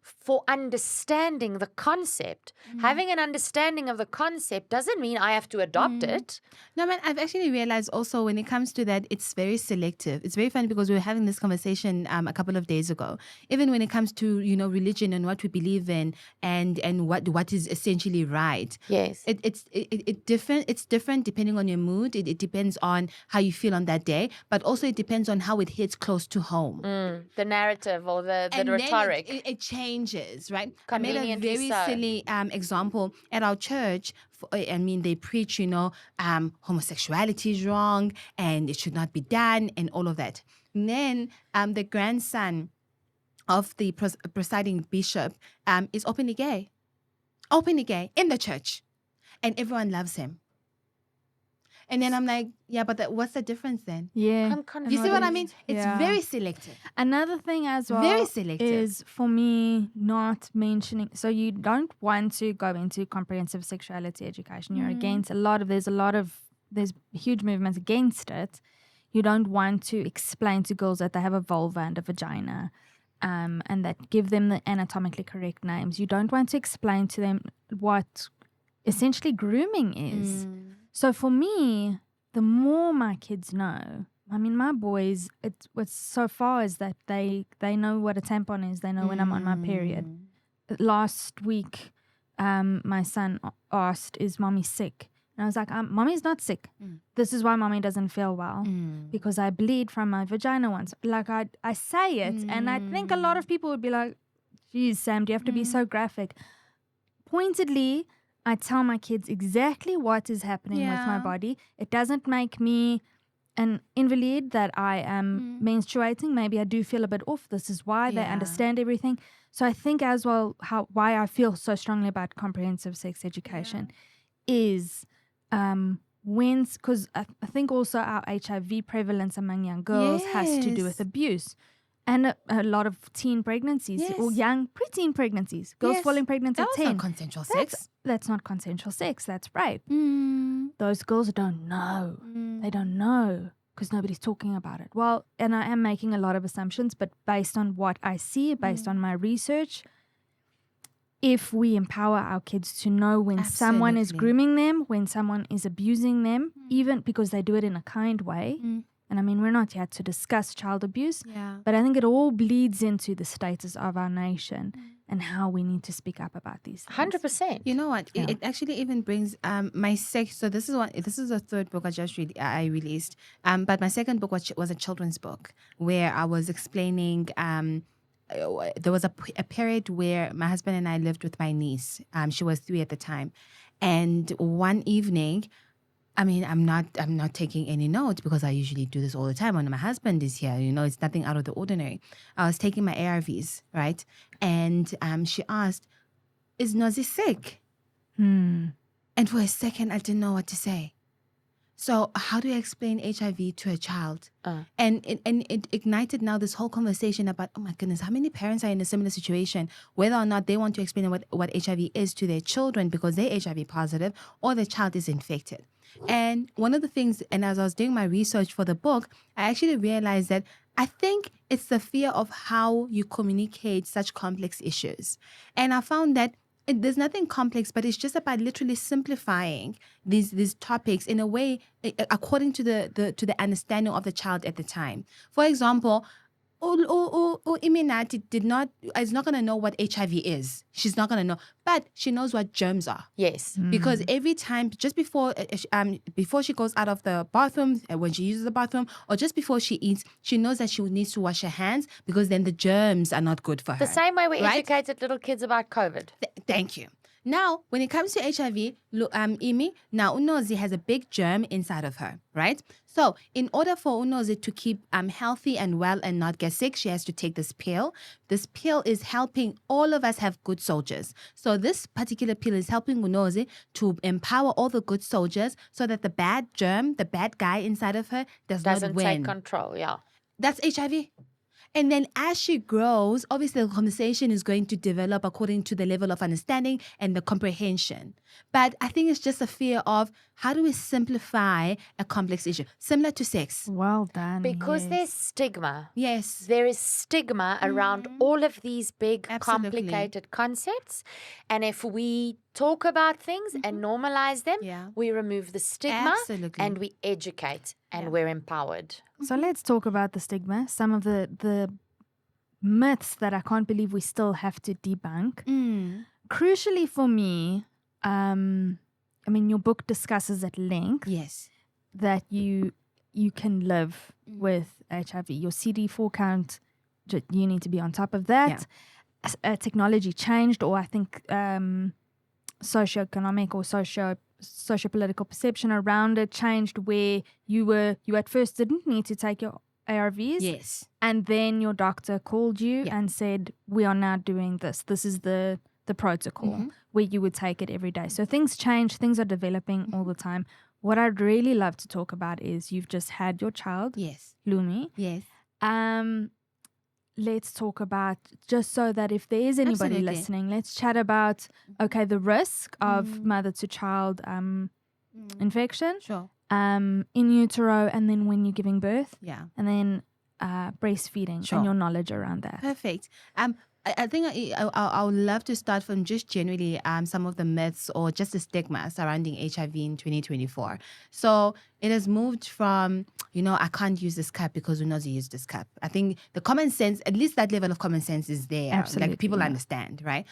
for understanding the concept. Having an understanding of the concept doesn't mean I have to adopt it. No, man, I've actually realized also when it comes to that, it's very selective. It's very funny because we were having this conversation a couple of days ago. Even when it comes to, religion and what we believe in and what is essentially right. Yes. It's different depending on your mood. It depends on how you feel on that day, but also it depends on how it hits close to home. The narrative or the And rhetoric. then it changes, right? I made a Conveniently very so. silly example at our church. They preach, homosexuality is wrong and it should not be done and all of that. And then the grandson of the presiding bishop is openly gay in the church, and everyone loves him. And then I'm like, yeah, but what's the difference then? Yeah. I'm confused. You see what I mean? It's Yeah. very selective. Another thing as well Very selective. is for me not mentioning. So you don't want to go into comprehensive sexuality education. You're against there's huge movements against it. You don't want to explain to girls that they have a vulva and a vagina, and that give them the anatomically correct names. You don't want to explain to them what essentially grooming is. So for me, the more my kids know, I mean, my boys, what's so far is that they know what a tampon is. They know when I'm on my period. Last week, my son asked, "Is mommy sick?" And I was like, "Mommy's not sick. This is why mommy doesn't feel well, because I bleed from my vagina once." Like I say it, and I think a lot of people would be like, "Geez, Sam, do you have to be so graphic?" Pointedly, I tell my kids exactly what is happening with my body. It doesn't make me an invalid, that I am menstruating. Maybe I do feel a bit off. This is why. They understand everything. So I think as well why I feel so strongly about comprehensive sex education is because I think also our HIV prevalence among young girls has to do with abuse. And a lot of teen pregnancies or young preteen pregnancies. Girls falling pregnant at 10. That's not consensual sex. That's not consensual sex. That's rape. Those girls don't know. They don't know because nobody's talking about it. Well, and I am making a lot of assumptions, but based on what I see, based on my research, if we empower our kids to know when someone is grooming them, when someone is abusing them, even because they do it in a kind way, and I mean, we're not here to discuss child abuse, but I think it all bleeds into the status of our nation and how we need to speak up about these things. 100%. You know what? It actually even brings my sex. So this is the third book I released. But my second book was a children's book where I was explaining. There was a period where my husband and I lived with my niece. She was 3 at the time, and one evening, I mean, I'm not taking any notes because I usually do this all the time when my husband is here. You know, it's nothing out of the ordinary. I was taking my ARVs, right? And she asked, "Is Nozi sick?" And for a second, I didn't know what to say. So how do you explain HIV to a child? And it ignited now this whole conversation about, oh my goodness, how many parents are in a similar situation, whether or not they want to explain what HIV is to their children because they're HIV positive or the child is infected. And one of the things, and as I was doing my research for the book, I actually realized that I think it's the fear of how you communicate such complex issues. And I found that there's nothing complex, but it's just about literally simplifying these topics in a way according to the understanding of the child at the time. For example, Iminati is not going to know what HIV is. She's not going to know, but she knows what germs are. Yes. Because every time, just before she goes out of the bathroom, when she uses the bathroom, or just before she eats, she knows that she needs to wash her hands because then the germs are not good for her. The same way we right? educated little kids about COVID. Thank you. Now, when it comes to HIV, Imi, now Nozi has a big germ inside of her, right? So, in order for Nozi to keep healthy and well and not get sick, she has to take this pill. This pill is helping all of us have good soldiers. So, this particular pill is helping Nozi to empower all the good soldiers so that the bad germ, the bad guy inside of her doesn't win. Take control, yeah. That's HIV. And then as she grows, obviously the conversation is going to develop according to the level of understanding and the comprehension. But I think it's just a fear of how do we simplify a complex issue? Similar to sex. Well done. Because there's stigma. Yes. There is stigma around all of these big, complicated concepts. And if we talk about things and normalize them, we remove the stigma and we educate and we're empowered. So let's talk about the stigma, some of the myths that I can't believe we still have to debunk. Crucially for me, I mean, your book discusses at length that you can live with HIV. Your CD4 count, you need to be on top of that. Technology changed, or I think socioeconomic or socio-political perception around it changed, where you at first didn't need to take your ARVs, and then your doctor called you and said, we are now doing this. This is the protocol where you would take it every day. So things change, things are developing all the time. What I'd really love to talk about is you've just had your child, Lumi. Let's talk about, just so that if there is anybody listening, let's chat about, the risk of mother to child infection, in utero, and then when you're giving birth, and then breastfeeding and your knowledge around that. Perfect. I think I would love to start from just generally some of the myths or just the stigma surrounding HIV in 2024. So it has moved from, I can't use this cup because we know to use this cup. I think the common sense, at least that level of common sense is there. Absolutely, like people understand, right?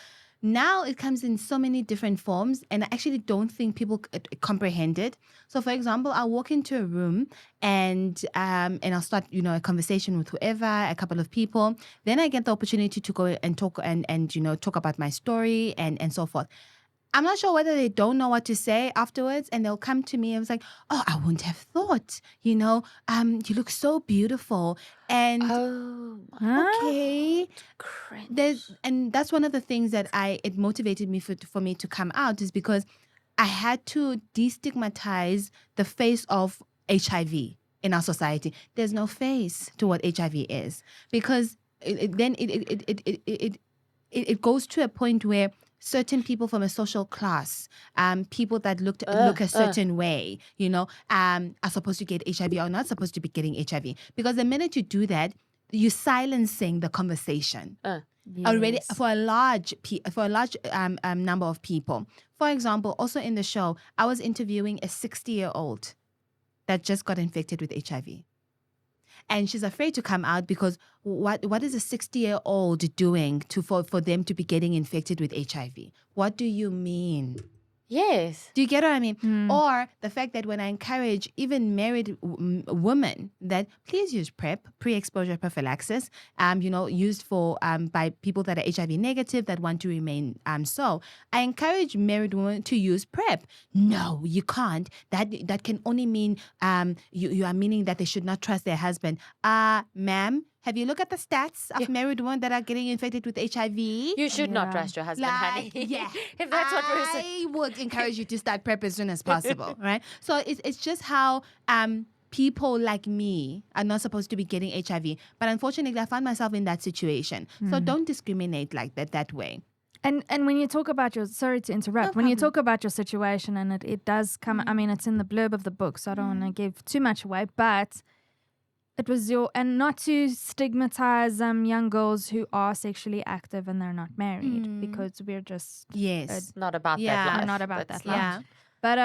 Now it comes in so many different forms, and I actually don't think people comprehend it. So, for example, I'll walk into a room and I'll start, a conversation with whoever, a couple of people. Then I get the opportunity to go and talk and talk about my story and so forth. I'm not sure whether they don't know what to say afterwards, and they'll come to me and it's like, oh, I wouldn't have thought, you look so beautiful. And okay, and that's one of the things that it motivated me for me to come out, is because I had to destigmatize the face of HIV in our society. There's no face to what HIV is, because it goes to a point where certain people from a social class, people that look a certain way, are supposed to get HIV or not supposed to be getting HIV. Because the minute you do that, you're silencing the conversation already for a large number of people. For example, also in the show, I was interviewing a 60-year-old that just got infected with HIV. And she's afraid to come out because what is a 60-year-old doing for them to be getting infected with HIV? What do you mean? Yes. Do you get what I mean? Or the fact that when I encourage even married women that please use PrEP, pre-exposure prophylaxis, used for by people that are HIV negative that want to remain so. I encourage married women to use PrEP. No, you can't. That can only mean you are meaning that they should not trust their husband. Ma'am, have you looked at the stats of married women that are getting infected with HIV? You should not trust your husband, honey. Yeah. If that's what we're saying. I would encourage you to start PrEP as soon as possible, right? So it's just how people like me are not supposed to be getting HIV. But unfortunately, I found myself in that situation. So don't discriminate like that way. And when you talk about sorry to interrupt, when you talk about your situation, and it does come, I mean, it's in the blurb of the book, so I don't want to give too much away, but it was and not to stigmatize young girls who are sexually active and they're not married, because we're just it's not about that life. We're not about That's that life. Yeah. But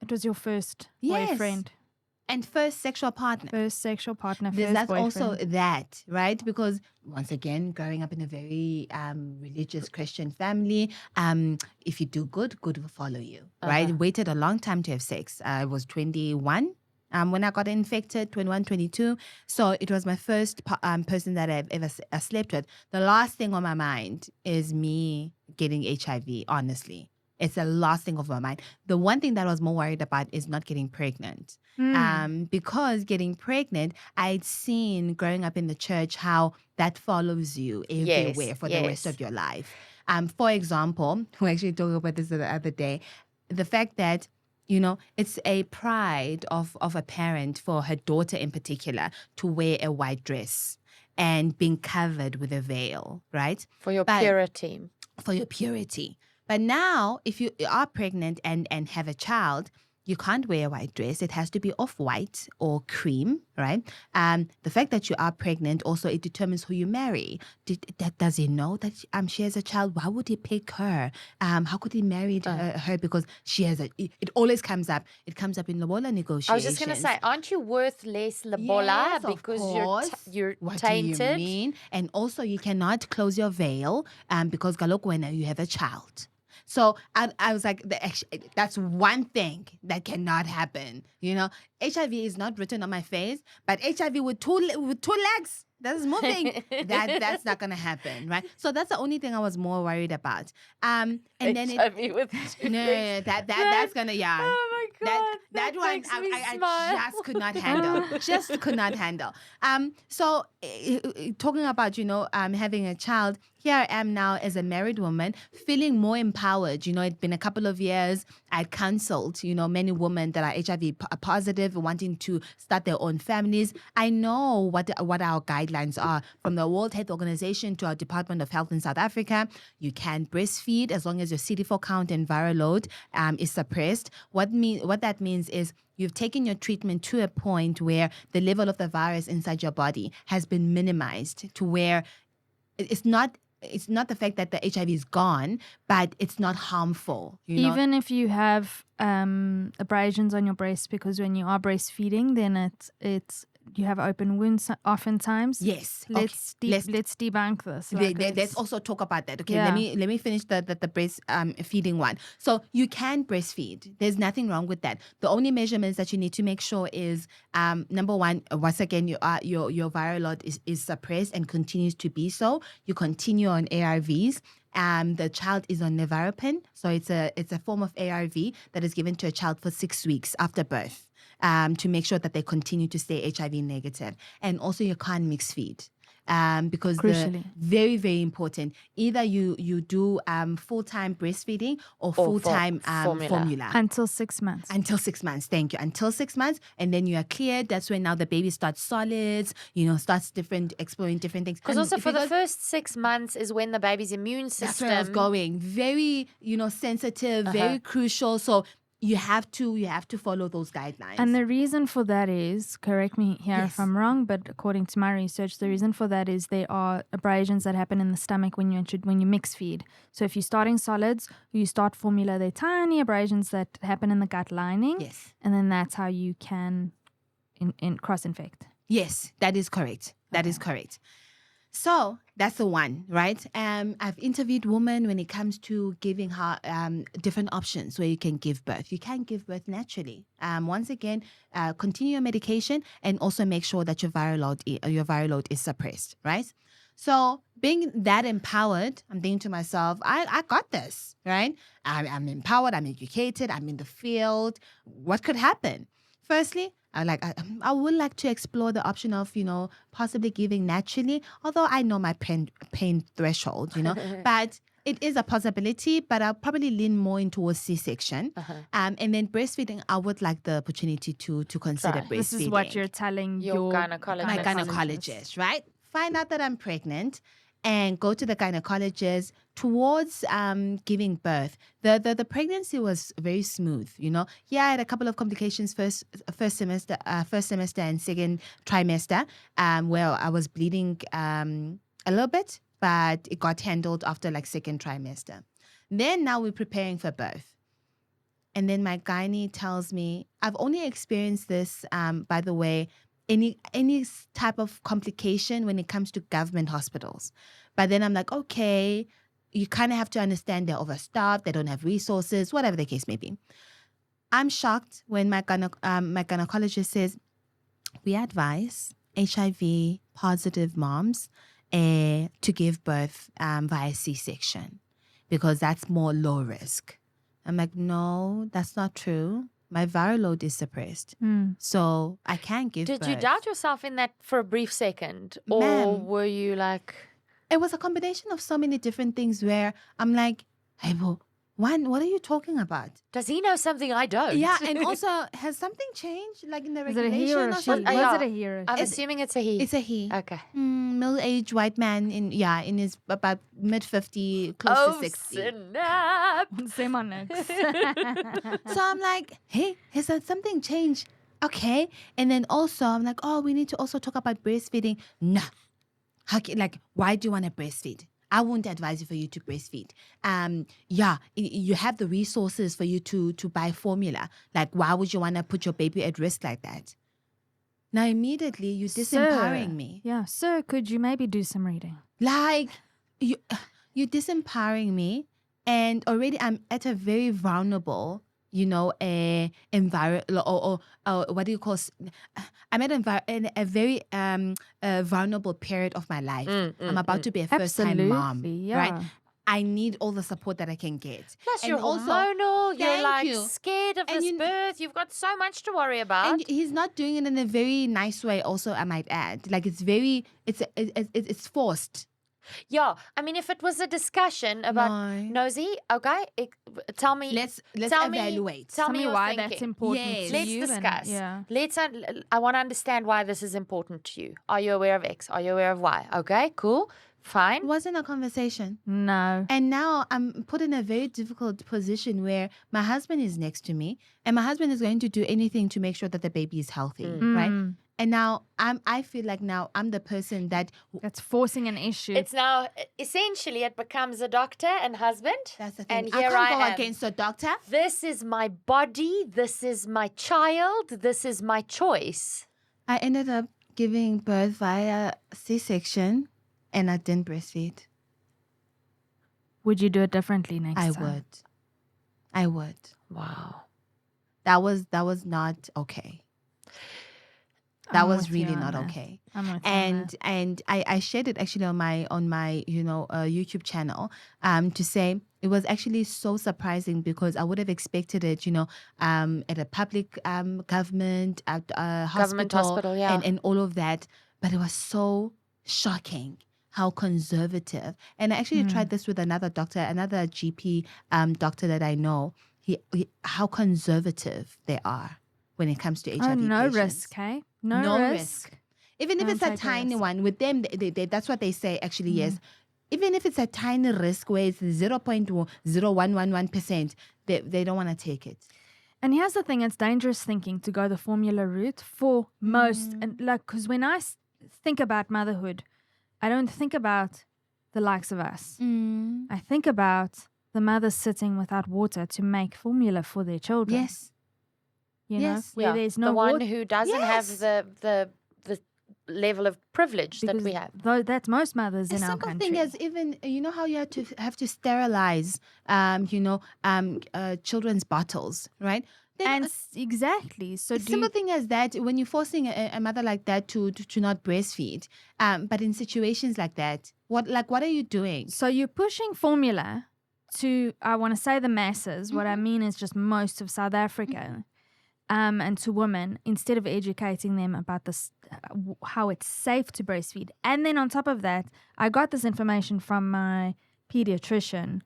it was your first boyfriend. And first sexual partner. First sexual partner, That's also that, right? Because once again, growing up in a very religious Christian family, if you do good will follow you, right? Waited a long time to have sex. I was 21. When I got infected, 21, 22. So it was my first person that I've ever slept with. The last thing on my mind is me getting HIV, honestly. It's the last thing of my mind. The one thing that I was more worried about is not getting pregnant. Because getting pregnant, I'd seen growing up in the church how that follows you everywhere for the rest of your life. For example, we actually talked about this the other day, the fact that it's a pride of a parent for her daughter in particular to wear a white dress and being covered with a veil, right? For your purity. For your purity. But now, if you are pregnant and have a child, you can't wear a white dress. It has to be off-white or cream, right? The fact that you are pregnant also, it determines who you marry. Does he know that she has a child? Why would he pick her? How could he marry her? Because she has it always comes up. It comes up in lobola negotiations. I was just going to say, aren't you worth less lobola because you're what tainted? What do you mean? And also, you cannot close your veil because galokwana, you have a child. So I was like, that's one thing that cannot happen. HIV is not written on my face, but HIV with two legs that is moving, that's not gonna happen, right? So that's the only thing I was more worried about. And then HIV with two legs. That's gonna Oh my God, that one makes me I smile. just could not handle. So talking about having a child, here I am now as a married woman feeling more empowered. It's been a couple of years. I'd counseled many women that are HIV positive, wanting to start their own families. I know what our guidelines are from the World Health Organization to our Department of Health in South Africa. You can breastfeed as long as your CD4 count and viral load is suppressed. What that means is you've taken your treatment to a point where the level of the virus inside your body has been minimized to where it's not the fact that the HIV is gone, but it's not harmful. Even if you have abrasions on your breast, because when you are breastfeeding, then it's you have open wounds oftentimes. Yes. Let's debunk this. Let's also talk about that. Okay, Yeah. let me finish the breast feeding one. So you can breastfeed. There's nothing wrong with that. The only measurements that you need to make sure is number one, once again, your viral load is suppressed and continues to be so. You continue on ARVs. The child is on nevirapine, so it's a form of ARV that is given to a child for 6 weeks after birth. To make sure that they continue to stay HIV negative. And also you can't mix feed. Because very, very important. Either you do full-time breastfeeding or full-time formula. Until 6 months. Until 6 months, thank you. Until 6 months, and then you are cleared. That's when now the baby starts solids, starts exploring different things. Because also for the first 6 months is when the baby's immune system... That's where I was going. Very, sensitive, very crucial. So you have to follow those guidelines. And the reason for that is, correct me here if I'm wrong, but according to my research, the reason for that is there are abrasions that happen in the stomach when you mix feed. So if you're starting solids or you start formula, they're tiny abrasions that happen in the gut lining. Yes. And then that's how you can cross-infect. Yes, that is correct. That is correct. So that's the one, right? I've interviewed women when it comes to giving her different options where you can give birth. You can give birth naturally. Once again, continue your medication and also make sure that your viral load is suppressed, right? So being that empowered, I'm thinking to myself, I got this, right? I'm empowered, I'm educated, I'm in the field. What could happen? Firstly, I would like to explore the option of, possibly giving naturally, although I know my pain threshold, but it is a possibility, but I'll probably lean more into a C-section. And then breastfeeding, I would like the opportunity to consider breastfeeding. This is what you're telling your gynecologist. My gynecologist, right? Find out that I'm pregnant and go to the gynecologist towards giving birth. The pregnancy was very smooth, Yeah, I had a couple of complications first semester and second trimester, where I was bleeding a little bit, but it got handled after second trimester. Then now we're preparing for birth. And then my gynae tells me, I've only experienced this, by the way, any type of complication when it comes to government hospitals. But then I'm like, okay, you kind of have to understand they're overstaffed, they don't have resources, whatever the case may be. I'm shocked when my gynecologist says, we advise HIV positive moms to give birth via C-section because that's more low risk. I'm like, no, that's not true. My viral load is suppressed. So I can't give birth. Did you doubt yourself in that for a brief second? Or were you like... It was a combination of so many different things where I'm like, hey, well, what are you talking about? Does he know something I don't? Yeah, and also, has something changed, in the Is it a regulation he or or she? something? Was it a he or a I'm she? assuming it's a he. It's a he. Okay. Middle-aged white man in his about mid-50, close to 60. Snap. Same on next. So I'm like, hey, has something changed? Okay. And then also, I'm like, we need to also talk about breastfeeding. Nah. Why do you want to breastfeed? I won't advise you for you to breastfeed. You have the resources for you to buy formula. Why would you want to put your baby at risk like that? Now, immediately, you're disempowering me. Yeah. Sir, could you maybe do some reading? You're disempowering me. And already I'm at a very vulnerable, environment, or what do you call? I'm at a very vulnerable period of my life. I'm about to be a first-time mom, right? I need all the support that I can get. Plus, and you're also, hormonal. You're you. scared of this birth. You've got so much to worry about. And he's not doing it in a very nice way. Also, I might add, it's forced. Yeah, I mean, if it was a discussion about Nozi, okay, tell me. Let's evaluate. Tell me why that's important to Let's you. discuss. Let's I want to understand why this is important to you. Are you aware of X? Are you aware of Y? Okay, cool, fine. It wasn't a conversation. No. And now I'm put in a very difficult position where my husband is next to me, and my husband is going to do anything to make sure that the baby is healthy, right? And now I feel like now I'm the person that's forcing an issue. It's now essentially it becomes a doctor and husband. That's the thing. And I here can't go am. against a doctor. This is my body. This is my child. This is my choice. I ended up giving birth via C-section and I didn't breastfeed. Would you do it differently next time? I would. Wow. That was not okay. That I'm was with you really on not that. okay. I'm with you on that. And I shared it actually on my YouTube channel to say it was actually so surprising because I would have expected it, at a public government at Government hospital, yeah. and all of that, but it was so shocking how conservative. And I actually tried this with another doctor, another GP doctor that I know. How conservative they are when it comes to HIV Oh, no patients. risk, hey? No risk. Even if Don't it's a take a tiny risk. one, with them, that's what they say actually, yes. Even if it's a tiny risk where it's 0.0111%, they don't want to take it. And here's the thing, it's dangerous thinking to go the formula route for most. And because when I think about motherhood, I don't think about the likes of us. I think about the mothers sitting without water to make formula for their children. Yes. You know, Yes. where there's no the one water. who doesn't have the level of privilege that we have. Though that's most mothers A in our simple country. thing is even, how you have to sterilize, children's bottles, right? Then And exactly. So a simple thing as that, when you're forcing a mother like that to not breastfeed, but in situations like that, what are you doing? So you're pushing formula to, I want to say the masses. What I mean is just most of South Africa, and to women, instead of educating them about this, how it's safe to breastfeed. And then on top of that, I got this information from my pediatrician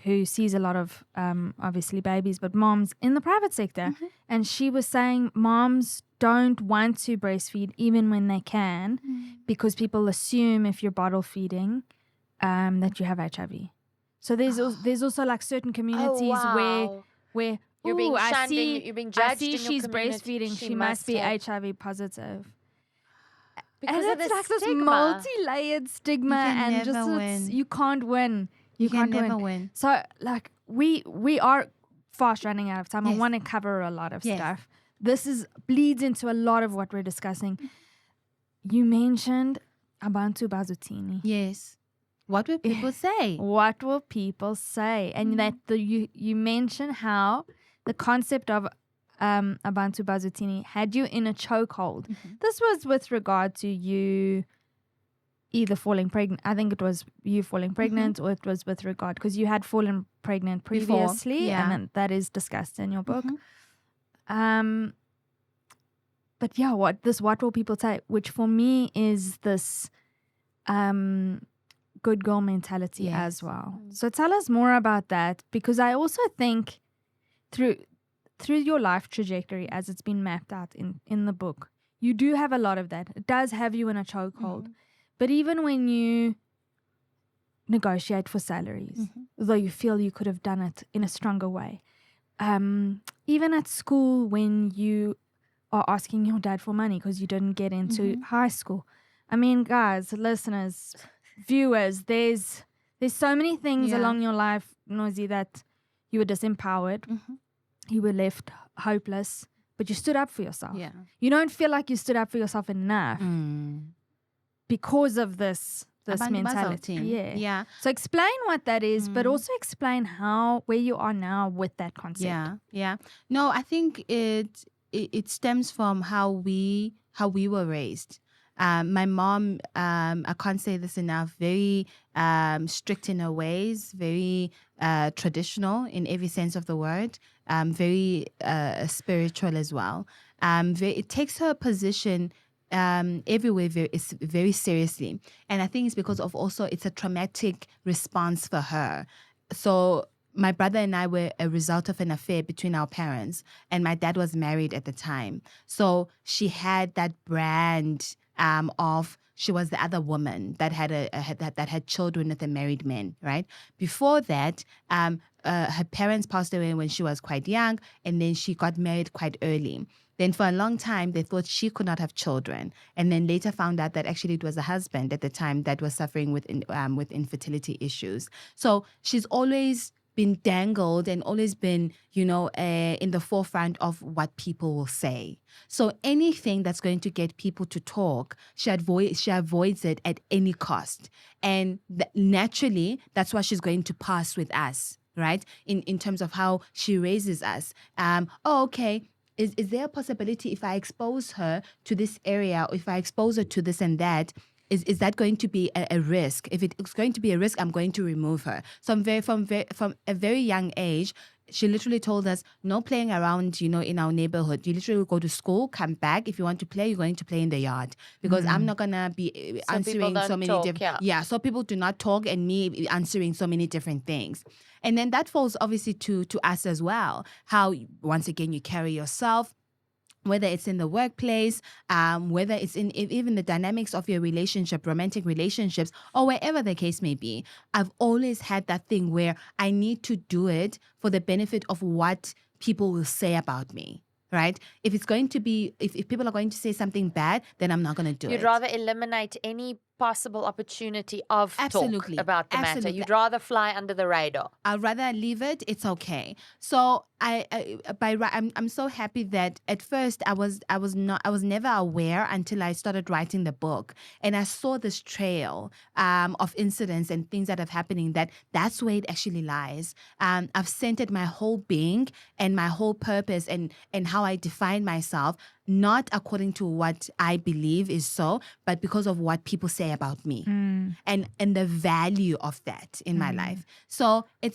who sees a lot of, obviously, babies, but moms in the private sector. And she was saying moms don't want to breastfeed even when they can because people assume if you're bottle feeding that you have HIV. So there's also like certain communities where You're being I shunned see, and you're being I judged see in your she's community. breastfeeding. She She must be have. HIV positive. Because And of it's the like this stigma. multi-layered stigma, You can and never just win. you can't win. You can can't never win. So like we are fast running out of time. I Yes. want to cover a lot of Yes. stuff. This bleeds into a lot of what we're discussing. You mentioned Abantu Bazutini. Yes. What will people say? What will people say? And that you mentioned how the concept of Abantu Bazutini had you in a chokehold. This was with regard to you either falling pregnant. I think it was you falling pregnant, or it was with regard because you had fallen pregnant previously, yeah. and then that is discussed in your book. But yeah, what will people say? Which for me is this good girl mentality as well. So tell us more about that, because I also think through your life trajectory as it's been mapped out in the book, you do have a lot of that. It does have you in a chokehold. But even when you negotiate for salaries, though you feel you could have done it in a stronger way, even at school when you are asking your dad for money because you didn't get into high school. I mean, guys, listeners, viewers, there's so many things along your life, Nozi, that you were disempowered, you were left hopeless, but you stood up for yourself. Yeah. You don't feel like you stood up for yourself enough because of this mentality. Yeah. So explain what that is, but also explain where you are now with that concept. Yeah. No, I think it stems from how we were raised. My mom, I can't say this enough, very strict in her ways, very traditional in every sense of the word, very spiritual as well. It takes her position everywhere very seriously. And I think it's because of also it's a traumatic response for her. So my brother and I were a result of an affair between our parents, and my dad was married at the time. So she had that brand of she was the other woman that had children with a married man, right? Before that, her parents passed away when she was quite young, and then she got married quite early. Then for a long time, they thought she could not have children, and then later found out that actually it was a husband at the time that was suffering with infertility issues. So she's always been dangled and always been, in the forefront of what people will say. So anything that's going to get people to talk, she avoids it at any cost. And naturally, that's what she's going to pass with us, right? In terms of how she raises us. Okay. Is there a possibility if I expose her to this area, or if I expose her to this and that, is that going to be a risk? If it's going to be a risk, I'm going to remove her. So from a very young age, she literally told us, no playing around, in our neighborhood. You literally go to school, come back. If you want to play, you're going to play in the yard, because I'm not going to be answering so many different... Yeah, so people do not talk, and me answering so many different things. And then that falls obviously to us as well. How, once again, you carry yourself, whether it's in the workplace, whether it's in even the dynamics of your relationship, romantic relationships, or wherever the case may be. I've always had that thing where I need to do it for the benefit of what people will say about me, right? If it's going to be, if people are going to say something bad, then I'm not going to do it. You'd rather eliminate any possible opportunity of talk about the matter. You'd rather fly under the radar. I'd rather leave it. It's okay. So I'm so happy that at first I was never aware until I started writing the book, and I saw this trail of incidents and things that are happening. That's where it actually lies. I've centered my whole being and my whole purpose and how I define myself, not according to what I believe is so, but because of what people say about me and the value of that in my life. So I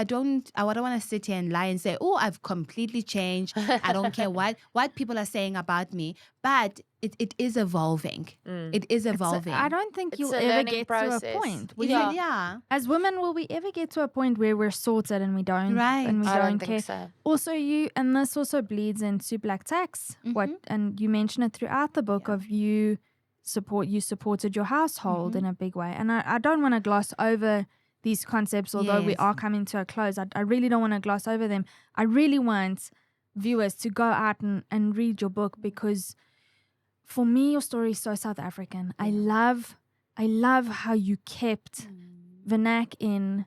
don't want to sit here and lie and say, oh, I've completely changed. I don't care what people are saying about me, but it is evolving. It is evolving. I don't think you'll ever get to a point. As women, will we ever get to a point where we're sorted and we don't, and we don't care? So. Also, and this also bleeds into black tax. And you mention it throughout the book of you supported your household in a big way. And I don't want to gloss over these concepts, although we are coming to a close. I really don't want to gloss over them. I really want viewers to go out and read your book, because for me, your story is so South African. I love how you kept vernac in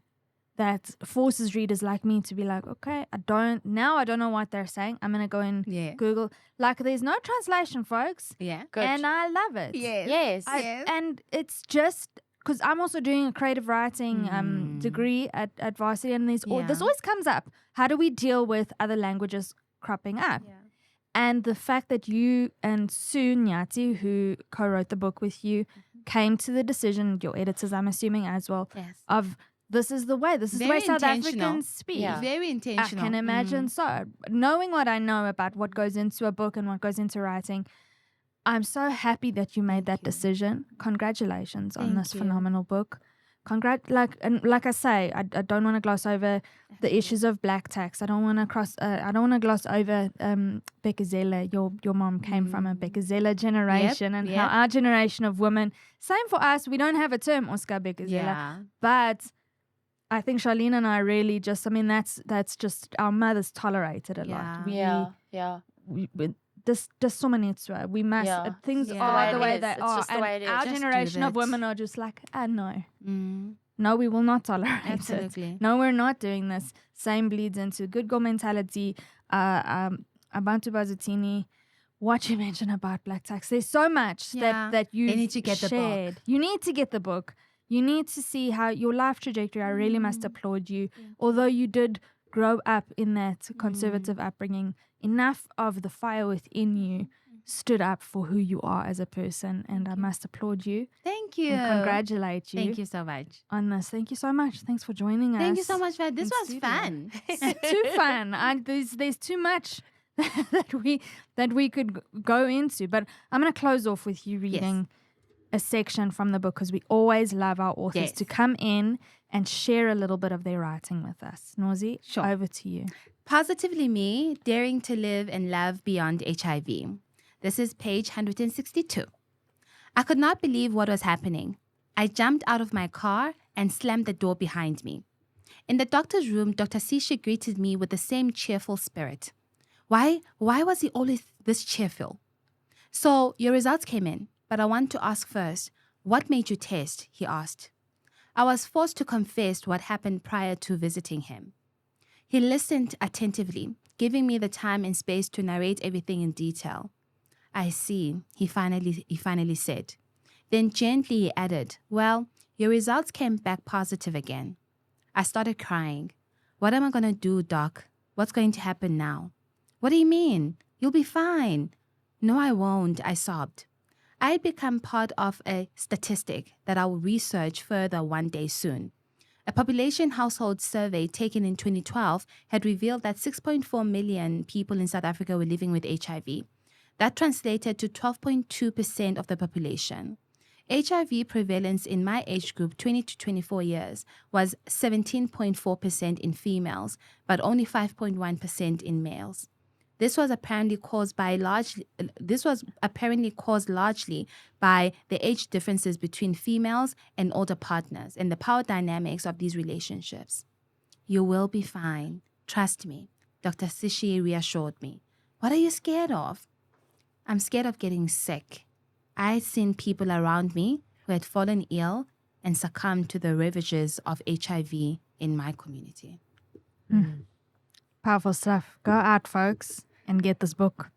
that forces readers like me to be like, okay, I don't know what they're saying. I'm going to go and Google. Like, there's no translation, folks. Yeah. Good. And I love it. Yes. And it's just because I'm also doing a creative writing degree at varsity, and this always comes up. How do we deal with other languages cropping up? Yeah. And the fact that you and Sue Nyati, who co-wrote the book with you, came to the decision, your editors, I'm assuming as well, of this is the way South Africans speak. Yeah. Very intentional. I can imagine so. Knowing what I know about what goes into a book and what goes into writing, I'm so happy that you made that decision. Congratulations on this phenomenal book. Like I say, I don't want to gloss over the issues of black tax. I don't want to gloss over Bekezela. Your mom came from a Bekezela generation, and how our generation of women. Same for us. We don't have a term Oscar Bekezela, but I think Charlene and I really just. I mean, that's just our mothers tolerated a lot. There's so many. We must. Things are the way they are. Just the way it is. Our generation of women are just like, no. No, we will not tolerate it. No, we're not doing this. Same bleeds into good girl mentality. Abantu Bazutini, what you mentioned about black tax. There's so much that you need to get shared. The book. You need to get the book. You need to see how your life trajectory. I really must applaud you. Although you did grow up in that conservative upbringing, enough of the fire within you stood up for who you are as a person, and I must applaud you. Thank you. And congratulate you. Thank you so much. On this. Thank you so much. Thanks for joining us. Thank you so much, man. This was fun. Too fun. There's too much that we could go into, but I'm going to close off with you reading a section from the book, because we always love our authors to come in and share a little bit of their writing with us. Nozi, over to you. Positively Me, Daring to Live and Love Beyond HIV. This is page 162. I could not believe what was happening. I jumped out of my car and slammed the door behind me. In the doctor's room, Dr. Sisha greeted me with the same cheerful spirit. Why was he always this cheerful? So your results came in, but I want to ask first, what made you test? He asked. I was forced to confess what happened prior to visiting him. He listened attentively, giving me the time and space to narrate everything in detail. I see, he finally said. Then gently he added, well, your results came back positive again. I started crying. What am I going to do, Doc? What's going to happen now? What do you mean? You'll be fine. No, I won't, I sobbed. I had become part of a statistic that I will research further one day soon. A population household survey taken in 2012 had revealed that 6.4 million people in South Africa were living with HIV. That translated to 12.2% of the population. HIV prevalence in my age group, 20 to 24 years, was 17.4% in females, but only 5.1% in males. This was apparently caused largely by the age differences between females and older partners and the power dynamics of these relationships. You will be fine. Trust me, Dr. Sishi reassured me. What are you scared of? I'm scared of getting sick. I'd seen people around me who had fallen ill and succumbed to the ravages of HIV in my community. Powerful stuff. Go out, folks, and get this book.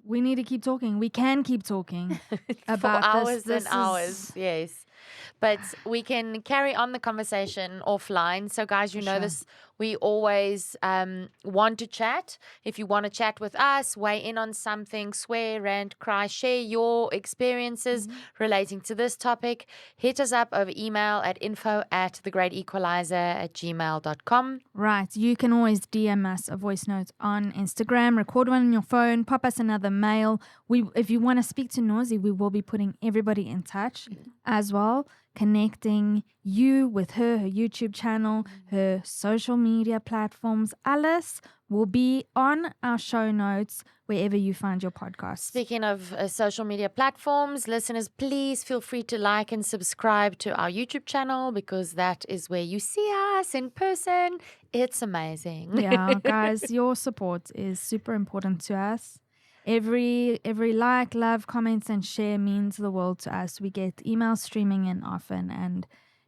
We need to keep talking. We can keep talking about for hours this. and hours. Yes. But we can carry on the conversation offline. So, guys, you know this. We always want to chat. If you want to chat with us, weigh in on something, swear, rant, cry, share your experiences relating to this topic, hit us up over email at info@thegreatequalizer@gmail.com. Right. You can always DM us a voice note on Instagram, record one on your phone, pop us another mail. If you want to speak to Nozi, we will be putting everybody in touch as well, connecting you with her YouTube channel, her social media platforms. Alice will be on our show notes wherever you find your podcast. Speaking of social media platforms, listeners, please feel free to like and subscribe to our YouTube channel because that is where you see us in person. It's amazing. Yeah, guys, your support is super important to us. Every like, love, comments, and share means the world to us. We get emails streaming in often, and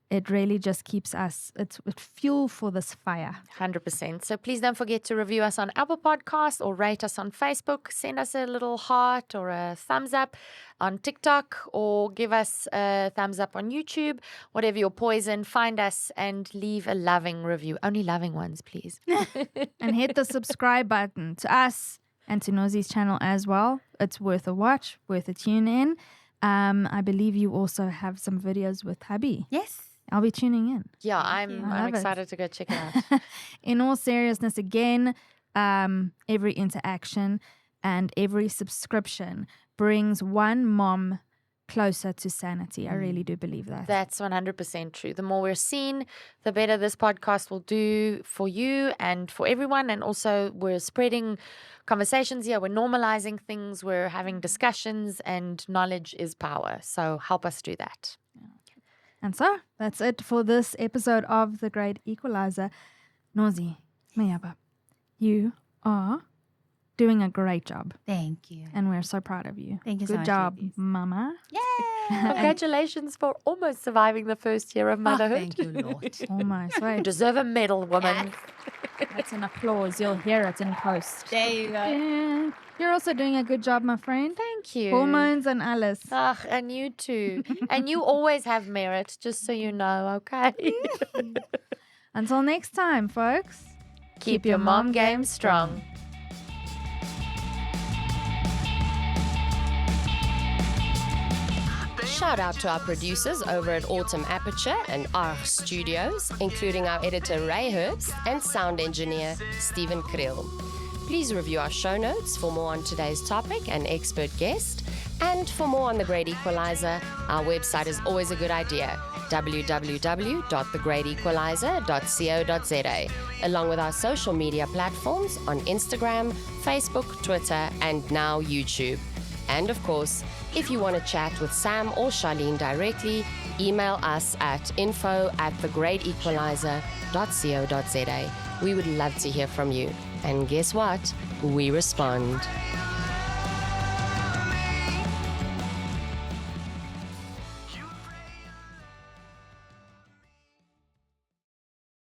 it really just keeps us, it's fuel for this fire. 100%. So please don't forget to review us on Apple Podcasts or rate us on Facebook. Send us a little heart or a thumbs up on TikTok or give us a thumbs up on YouTube. Whatever your poison, find us and leave a loving review. Only loving ones, please. And hit the subscribe button to us and to Nozi's channel as well. It's worth a watch, worth a tune in. I believe you also have some videos with hubby. Yes. I'll be tuning in. Yeah, I'm love it. excited to go check it out. In all seriousness, again, every interaction and every subscription brings one mom closer to sanity. I really do believe that. That's 100% true. The more we're seen, the better this podcast will do for you and for everyone. And also we're spreading conversations here. We're normalizing things. We're having discussions, and knowledge is power. So help us do that. And so that's it for this episode of The Great Equalizer. Nozibele Mayaba, you are doing a great job. Thank you. And we're so proud of you. Thank you so Good much, job, ladies. Mama. Yay! Congratulations for almost surviving the first year of motherhood. Thank you, Lord. Almost. You Right. deserve a medal, woman. That's an applause. You'll hear it in post. There you go. Yeah. You're also doing a good job, my friend. Thank you. Hormones and Alice. And you too. And you always have merit, just so you know, okay? Until next time, folks. Keep your mom game strong. Shout out to our producers over at Autumn Aperture and ARG Studios, including our editor Ray Herbst and sound engineer Stephen Krill. Please review our show notes for more on today's topic and expert guest. And for more on The Great Equalizer, our website is always a good idea, www.thegreatequalizer.co.za, along with our social media platforms on Instagram, Facebook, Twitter, and now YouTube. And of course, if you want to chat with Sam or Charlene directly, email us at info@thegreatequalizer.co.za. We would love to hear from you. And guess what? We respond.